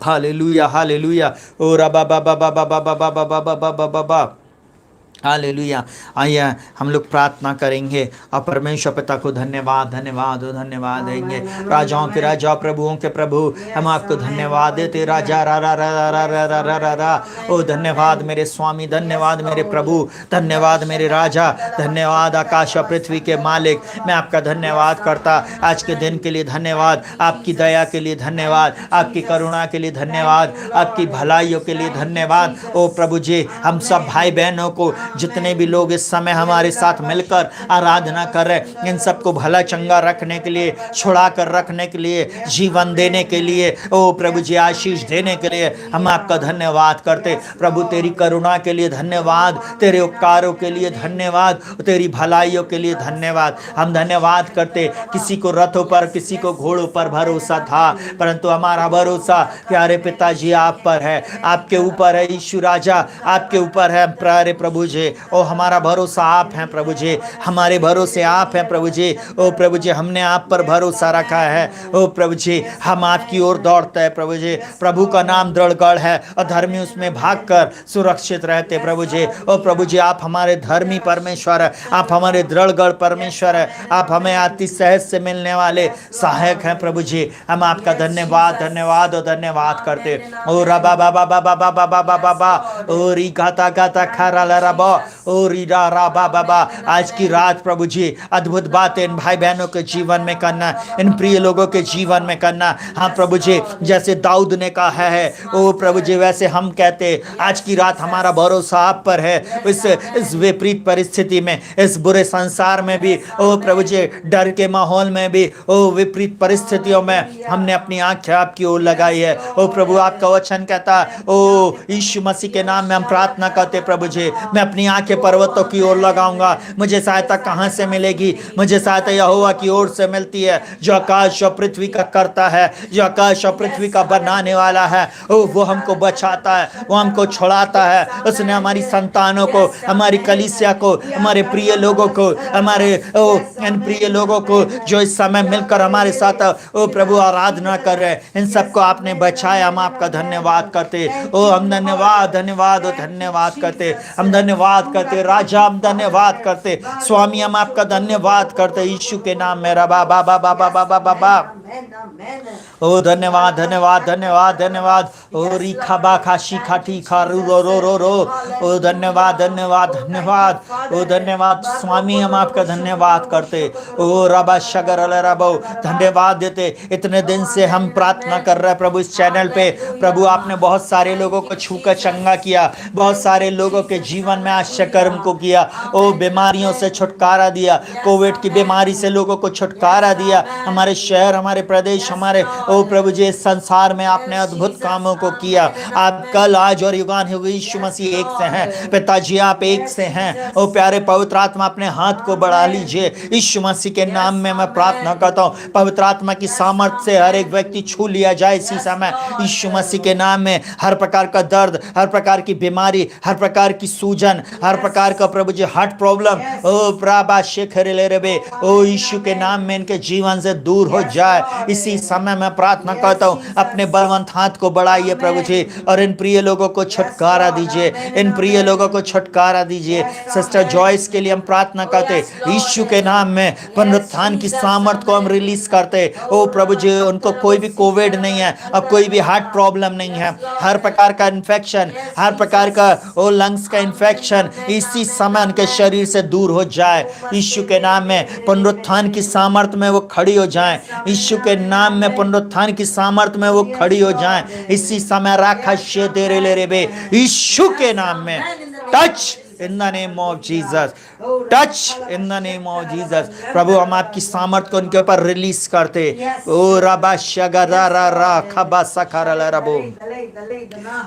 Hallelujah hallelujah. ओ रबा बाबा बाबा बाबा बाबा बाबा बाबा बाबा। हालेलुया। आइए हम लोग प्रार्थना करेंगे और परमेश्वर पिता को धन्यवाद धन्यवाद धन्यवाद देंगे। राजाओं के राजा प्रभुओं के प्रभु हम आपको धन्यवाद देते। राजा रा रा रा रा रा रा रा रा रा रा। ओ धन्यवाद मेरे स्वामी, धन्यवाद मेरे प्रभु, धन्यवाद मेरे राजा, धन्यवाद आकाश और पृथ्वी के मालिक। मैं आपका धन्यवाद करता आज के दिन के लिए। धन्यवाद आपकी दया के लिए, धन्यवाद आपकी करुणा के लिए, धन्यवाद आपकी भलाइयों के लिए, धन्यवाद। ओ प्रभु जी, हम सब भाई बहनों को, जितने भी लोग इस समय हमारे साथ मिलकर आराधना कर रहे, इन सबको भला चंगा रखने के लिए, छुड़ा कर रखने के लिए, जीवन देने के लिए, ओ प्रभु जी आशीष देने के लिए हम आपका धन्यवाद करते। प्रभु तेरी करुणा के लिए धन्यवाद, तेरे उपकारों के लिए धन्यवाद, तेरी भलाइयों के लिए धन्यवाद। हम धन्यवाद करते। किसी को रथों पर, किसी को घोड़ों पर भरोसा था, परंतु हमारा भरोसा प्यारे पिताजी आप पर है, आपके ऊपर है। यीशु राजा आपके ऊपर है प्यारे प्रभु जी। ओ हमारा भरोसा आप हैं प्रभु जी, हमारे भरोसे आप हैं प्रभु जी। ओ प्रभु जी, हमने आप पर भरोसा रखा है। ओ प्रभु जी, हम आपकी ओर दौड़ते हैं प्रभु जी। प्रभु का नाम दृढ़ गढ़ है और धर्मी उसमें भागकर सुरक्षित रहते प्रभु जी। ओ प्रभु जी, आप हमारे धर्मी परमेश्वर है, आप हमारे दृढ़ गढ़ परमेश्वर है, आप हमें अति सहज से मिलने वाले सहायक हैं प्रभु जी। हम आपका धन्यवाद धन्यवाद और धन्यवाद करते। ओ रबा बाबा बाबा बाबा बाबा बाबा ओ री गाता गाता खारा लरबा ओ री रा रा बाबा बाबा। आज की रात प्रभु जी अद्भुत बातें इन भाई बहनों के जीवन में करना, इन प्रिय लोगों के जीवन में करना। हाँ प्रभु जी, जैसे दाऊद ने कहा है ओ प्रभु जी, वैसे हम कहते आज की रात हमारा भरोसा आप पर है। इस विपरीत परिस्थिति में, इस बुरे संसार में भी ओ प्रभु जी, डर के माहौल में भी, ओ विपरीत परिस्थितियों में हमने अपनी आंखें आपकी ओर लगाई है। ओ प्रभु, आपका वचन कहता ओ यीशु मसीह के नाम में हम प्रार्थना करते प्रभु जी, मैं अपनी आंखें पर्वतों की ओर लगाऊंगा। मुझे सहायता कहां से मिलेगी? मुझे सहायता यहोवा की ओर से मिलती है, जो आकाश और पृथ्वी का करता है, जो आकाश और पृथ्वी का बनाने वाला है। ओ वो हमको बचाता है, वो हमको छुड़ाता है। उसने हमारी संतानों को, हमारी कलीसिया को, हमारे प्रिय लोगों को, हमारे इन प्रिय लोगों को जो इस समय मिलकर हमारे साथ ओ प्रभु आराधना कर रहे हैं, इन सबको आपने बचाया। हम आपका धन्यवाद करते। ओ हम धन्यवाद धन्यवाद और धन्यवाद करते। हम धन्यवाद करते राजा, हम धन्यवाद करते स्वामी, हम आपका धन्यवाद करते यीशु के नाम में। रबा बाबा बाबा बाबा बाबा ओ धन्यवाद धन्यवाद धन्यवाद धन्यवाद। ओ रीखा बाखा शीखा ठीखा रू रो रो रो रो। ओ धन्यवाद धन्यवाद धन्यवाद। ओ धन्यवाद स्वामी, हम आपका धन्यवाद करते। ओ रबा शगर रबो धन्यवाद देते। इतने दिन से हम प्रार्थना कर रहे हैं प्रभु इस चैनल पे। प्रभु आपने बहुत सारे लोगों को छूकर चंगा किया, बहुत सारे लोगों के जीवन में आश्चर्य कर्म को किया। ओ बीमारियों से छुटकारा दिया, कोविड की बीमारी से लोगों को छुटकारा दिया। हमारे शहर, हमारे प्रदेश, हमारे ओ प्रभु जी संसार में आपने अद्भुत कामों को किया। आप कल आज और युगान युग यीशु मसीह एक से हैं। पिताजी आप एक से हैं। ओ प्यारे पवित्र आत्मा, अपने हाथ को बढ़ा लीजिए। यीशु मसीह के नाम में मैं प्रार्थना करता हूँ, पवित्र आत्मा की सामर्थ्य से हर एक व्यक्ति छू लिया जाए इसी समय यीशु मसीह के नाम में। हर प्रकार का दर्द, हर प्रकार की बीमारी, हर प्रकार की सूजन, हर प्रकार का प्रभु जी हार्ट प्रॉब्लम, ओ प्राबा शेखर ले रे, ओ यीशु के नाम में इनके जीवन से दूर हो जाए। इसी समय मैं प्रार्थना करता हूँ, अपने बलवंत हाथ को बढ़ाइए प्रभु जी और इन प्रिय लोगों को छुटकारा दीजिए, इन प्रिय लोगों को छुटकारा दीजिए। सिस्टर जॉयस के लिए हम प्रार्थना करते यीशु के नाम में। पुनरुत्थान की सामर्थ को हम रिलीज करते। ओ प्रभु जी, उनको कोई भी कोविड नहीं है और कोई भी हार्ट प्रॉब्लम नहीं है। हर प्रकार का इन्फेक्शन, हर प्रकार का ओ लंग्स का इन्फेक्शन इसी समय उनके शरीर से दूर हो जाए यीशु के नाम में। पुनरुत्थान की सामर्थ में वो खड़ी हो जाएं यीशु के नाम में। पुनरुत्थान की सामर्थ में वो खड़ी हो जाएं इसी समय। राखा शेदेरे ले रे बे यीशु के नाम में। Touch in the name of Jesus, touch in the name of Jesus. प्रभु हम आपकी सामर्थ को उनके ऊपर रिलीज करते। ओ रबा शगरा रा खबा सखरा रबो,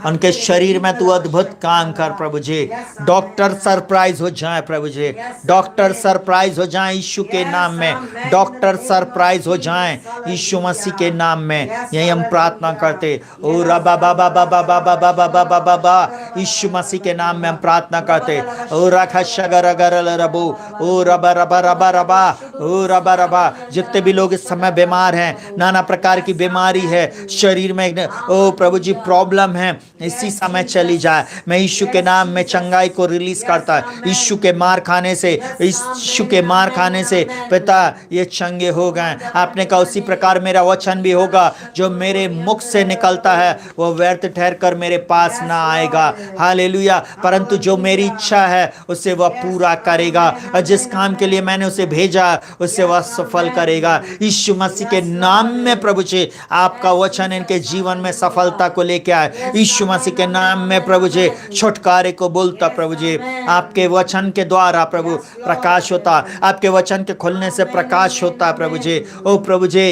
उनके शरीर में तू अद्भुत काम कर प्रभु जी। डॉक्टर सरप्राइज हो जाए प्रभु जी, डॉक्टर सरप्राइज हो जाए यीशु के नाम में, डॉक्टर सरप्राइज हो जाए यीशु मसीह के नाम में। यही हम प्रार्थना करते। ओ रबा बाबा बाबा बाबा बाबा बाबा बाबा, यीशु मसीह के नाम में हम प्रार्थना करते। ओ रखा शगर अगर रबो, ओ रबा रबा रबा रबा, ओ रबा रबा। जितने भी लोग इस समय बीमार हैं, नाना प्रकार की बीमारी है शरीर में, ओ प्रभु जी प्रॉब्लम है, इसी समय चली जाए। मैं यीशु के नाम में चंगाई को रिलीज करता। यीशु के मार खाने से, यीशु के मार खाने से पिता ये चंगे हो गए। आपने कहा उसी प्रकार मेरा वचन भी होगा, जो मेरे मुख से निकलता है वो व्यर्थ ठहर कर मेरे पास ना आएगा। हालेलुया। परंतु जो मेरी इच्छा है उसे वह पूरा करेगा, और जिस काम के लिए मैंने उसे भेजा उसे वह सफल करेगा। यीशु मसीह के नाम में प्रभु जी आपका वचन इनके जीवन में सफलता को लेके आए। यीशु मसीह के नाम में प्रभु जी छुटकारे को बोलता प्रभु जी। आपके वचन के द्वारा प्रभु प्रकाश होता, आपके वचन के खुलने से प्रकाश होता प्रभु जी। ओ प्रभु जी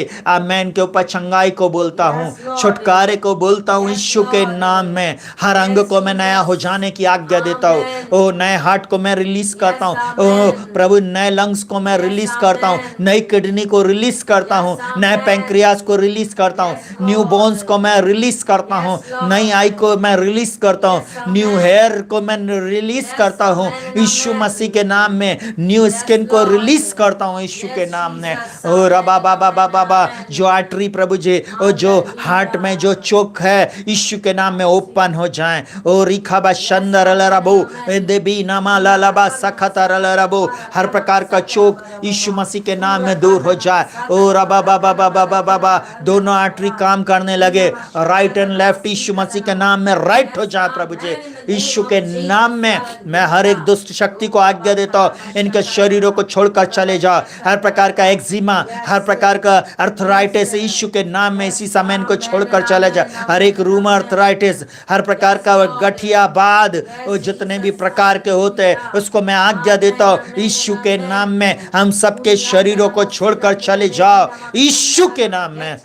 मैं इनके ऊपर चंगाई को बोलता हूँ, छुटकारे को बोलता हूँ यीशु के नाम में। हर अंग को मैं नया हो जाने की आज्ञा देता हूँ। ओ नए हार्ट को मैं रिलीज करता हूँ। ओ प्रभु नए लंग्स को मैं रिलीज करता हूँ, नई किडनी को रिलीज करता हूँ, नए पैंक्रियास को रिलीज करता हूँ, न्यू बोन्स को मैं रिलीज करता हूँ, नई आई को मैं रिलीज करता हूँ, न्यू हेयर को मैं रिलीज करता हूँ यीशु मसीह के नाम में। न्यू स्किन को रिलीज करता हूँ यीशु के नाम में। ओ रबा बाबा बाबा बाबा, जो आर्टरी प्रभु जी, ओ जो हार्ट में जो चोक है यीशु के नाम में ओपन हो जाए। ओ रिखाबा शंदर रबो देबी नामा लालाबा सखतर रबो, हर प्रकार का चोक यीशु मसीह के नाम में दूर हो जाए। ओ रबा बाबा बाबा बाबा बा, दोनों आर्टरी काम करने लगे, राइट एंड लेफ्ट यीशु मसीह के नाम में राइट हो जाए प्रभु जी। यीशु के नाम में मैं हर एक दुष्ट शक्ति को आज्ञा देता हूँ, इनके शरीरों को छोड़कर चले जाओ। हर प्रकार का एक्जिमा, हर प्रकार का अर्थराइटिस यीशु के नाम में इसी समय इनको छोड़कर चले जाए। हर एक रूमर अर्थराइटिस, हर प्रकार का गठिया बाद, जितने भी प्रकार के होते हैं उसको मैं आज्ञा देता हूँ यीशु के नाम में। हम सबके शरीरों को छोड़कर चले जाओ यीशु के नाम में।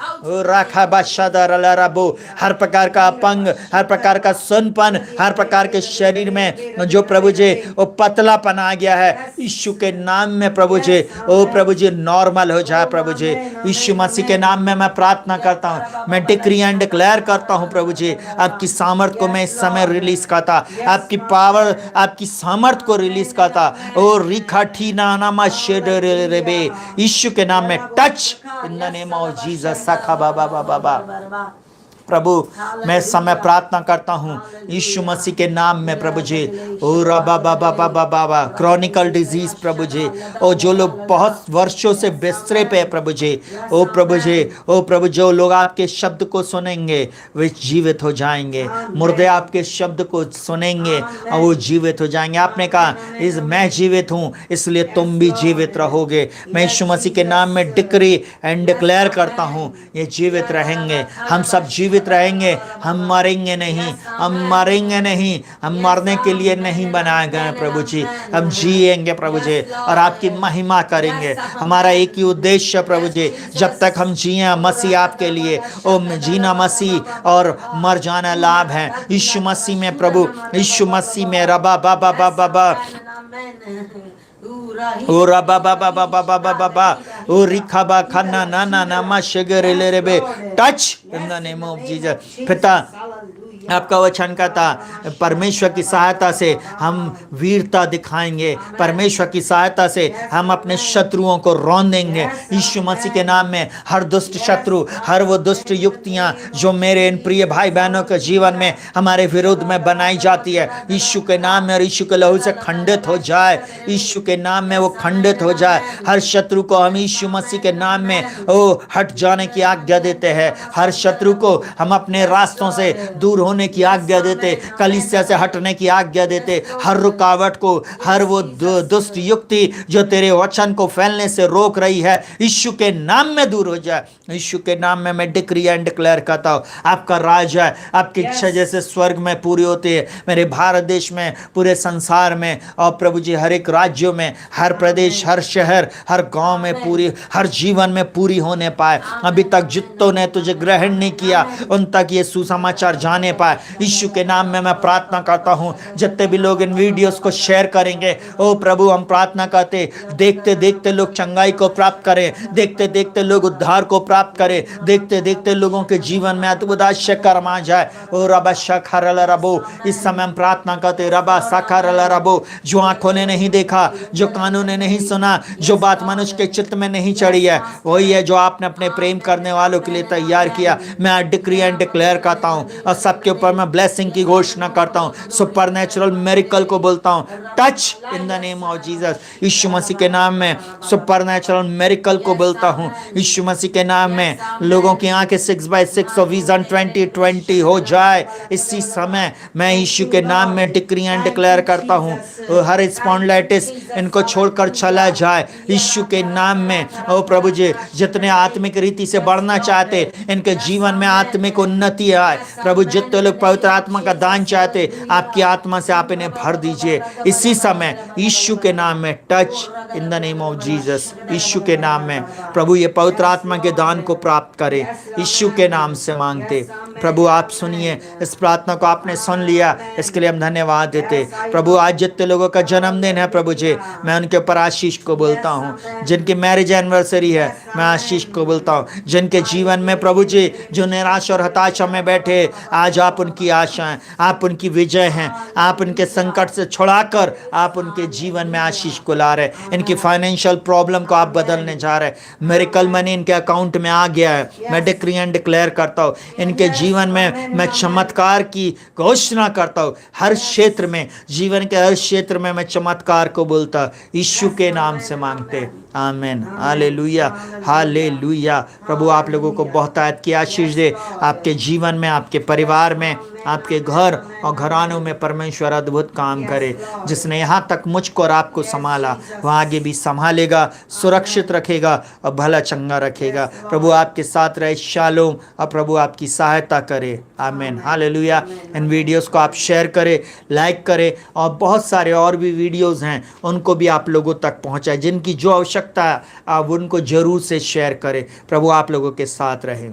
राखा बादशाह रबो, हर प्रकार का अपंग, हर प्रकार का सुनपन, हर प्रकार के शरीर में जो प्रभु जी वो पतलापन आ गया है यीशु के नाम में प्रभु जी, ओ प्रभु जी नॉर्मल हो जाए प्रभु जी। यीशु मसीह के नाम में मैं प्रार्थना करता हूँ, मैं डिक्री एंड डिक्लेयर करता हूँ प्रभु जी। आपकी सामर्थ को मैं इस समय रिलीज करता, आपकी पावर, आपकी सामर्थ को रिलीज करता। ओ रिखा ठीना नामा शेडरेबे, यीशु के नाम में touch in the name of Jesus. सखा बाबा बाबा बाबा प्रभु मैं इस समय प्रार्थना करता हूँ यीशु मसीह के नाम में प्रभु जी। ओ रबा बाबा बाबा बाबा, क्रॉनिकल डिजीज प्रभु जी, ओ जो लोग बहुत वर्षों से बिस्तरे पे प्रभु जी, ओ प्रभु जी, ओ प्रभु, जो लोग आपके शब्द को सुनेंगे वे जीवित हो जाएंगे। मुर्दे आपके शब्द को सुनेंगे और वो जीवित हो जाएंगे। आपने कहा इस मैं जीवित हूँ इसलिए तुम भी जीवित रहोगे। मैं यीशु मसीह के नाम में डिक्री एंड डिक्लेयर करता हूँ ये जीवित रहेंगे, हम सब जीवित रहेंगे, हम मरेंगे नहीं, हम मरेंगे नहीं, हम मरने के लिए नहीं बनाए गए प्रभु जी, हम जिएंगे प्रभु जी और आपकी महिमा करेंगे। हमारा एक ही उद्देश्य प्रभु जी, जब तक हम जिए मसीह आपके लिए, ओ जीना मसीह और मर जाना लाभ है यीशु मसीह में प्रभु, यीशु मसीह में। रबा बाबा बाबा बाबा, ओ रबा बाबा बाबा बाबा बाबा, ओ रिखाबा खन्ना ना ना ना मा शगरे ले रे बे, touch in the name of Jesus. पिता आपका वचन कहता परमेश्वर की सहायता से हम वीरता दिखाएंगे, परमेश्वर की सहायता से हम अपने शत्रुओं को रौंद देंगे यीशु मसीह के नाम में। हर दुष्ट शत्रु, हर वो दुष्ट युक्तियां जो मेरे इन प्रिय भाई बहनों के जीवन में हमारे विरोध में बनाई जाती है यीशु के नाम में और यीशु के लहू से खंडित हो जाए, यीशु के नाम में वो खंडित हो जाए। हर शत्रु को हम यीशु मसीह के नाम में ओ हट जाने की आज्ञा देते हैं। हर शत्रु को हम अपने रास्तों से दूर होने होने की आज्ञा देते, कलीसिया से हटने की आज्ञा देते, हर रुकावट को, हर वो दुष्ट युक्ति जो तेरे वचन को फैलने से रोक रही है, यीशु के नाम में दूर हो जाए। यीशु के नाम में मैं डिक्री एंड डिक्लेयर करता हूँ, आपका राज है, आपकी इच्छा जैसे स्वर्ग में पूरी होती है, मेरे भारत देश में, पूरे संसार में, और प्रभु जी हर एक राज्यों में, हर प्रदेश, हर शहर, हर गांव में पूरी, हर जीवन में पूरी होने पाए। अभी तक जितों ने तुझे ग्रहण नहीं किया उन तक ये सुसमाचार जाने पाए। यीशु के नाम में मैं प्रार्थना करता हूँ, जितने भी लोग इन वीडियोस को शेयर करेंगे, ओ प्रभु हम प्रार्थना करते, देखते देखते लोग चंगाई को प्राप्त करें, देखते देखते लोग उद्धार को प्राप्त करें, देखते देखते लोगों के जीवन में अद्भुत आश्चर्य कर्म आ जाए। ओ रबा शखरल रबो, इस समय हम प्रार्थना करते, रबा सखरल रबो, जो आंखों ने नहीं देखा, जो कानों ने नहीं सुना, जो बात मनुष्य के चित्त में नहीं चढ़ी है, वही है जो आपने अपने प्रेम करने वालों के लिए तैयार किया। मैं डिक्री एंड डिक्लेयर करता हूं और सबके ऊपर मैं ब्लेसिंग की घोषणा करता हूं, सुपरनैचुरल मिरेकल को बोलता हूं, touch in the name of Jesus. Yeshu Masih के नाम में सुपरनैचुरल मिरेकल को बोलता हूं, यीशु मसीह के नाम में लोगों की आंखें 6/6 और विजन 20/20 हो जाए इसी समय। मैं यीशु के नाम में डिक्री एंड डिक्लेयर करता हूं, हर स्पॉन्डिलाइटिस इनको छोड़कर चला जाए यीशु के नाम में। ओ प्रभु जी, जितने आत्मिक रीति से बढ़ना चाहते, इनके जीवन में आत्मिक उन्नति आए। प्रभु, जितने लोग पवित्र आत्मा का दान चाहते, आपकी आत्मा से आप इन्हें भर दीजिए इसी समय यीशु के नाम में। Touch in the name of Jesus, Yeshu के नाम में प्रभु ये पवित्र आत्मा के दान को प्राप्त करें, यीशु के नाम से मांगते। प्रभु आप सुनिए, इस प्रार्थना को आपने सुन लिया, इसके लिए हम धन्यवाद देते। प्रभु आज जितने लोगों का जन्मदिन है प्रभु जी, मैं उनके ऊपर आशीष को बोलता हूँ। जिनकी मैरिज एनिवर्सरी है, मैं आशीष को बोलता हूँ। जिनके जीवन में प्रभु जी जो निराश और हताशा में बैठे, आज आप उनकी आशाएं, आप उनकी विजय हैं, आप उनके संकट से छुड़ाकर आप उनके जीवन में आशीष को ला रहे। इनकी फाइनेंशियल प्रॉब्लम को आप बदलने जा रहे। मिरेकल मनी इनके अकाउंट में आ गया है। मैं डिक्री एंड डिक्लेयर करता हूँ, इनके जीवन में मैं चमत्कार की घोषणा करता हूँ। हर क्षेत्र में, जीवन के हर क्षेत्र में मैं चमत्कार को बोलता, यीशु के नाम से मांगते, आमीन। Hallelujah, hallelujah. प्रभु आप लोगों को बहुत आयत की आशीष दे, आपके जीवन में, आपके परिवार में, आपके घर और घरानों में परमेश्वर अद्भुत काम करे। जिसने यहाँ तक मुझको और आपको संभाला, वह आगे भी संभालेगा, सुरक्षित रखेगा और भला चंगा रखेगा। प्रभु आपके साथ रहे, शालोम, और प्रभु आपकी सहायता करे, आमीन। हालेलुया। इन वीडियोस को आप शेयर करें, लाइक करें, और बहुत सारे और भी वीडियोस हैं उनको भी आप लोगों तक पहुँचाएं। जिनकी जो आवश्यकता है आप उनको जरूर से शेयर करें। प्रभु आप लोगों के साथ रहे।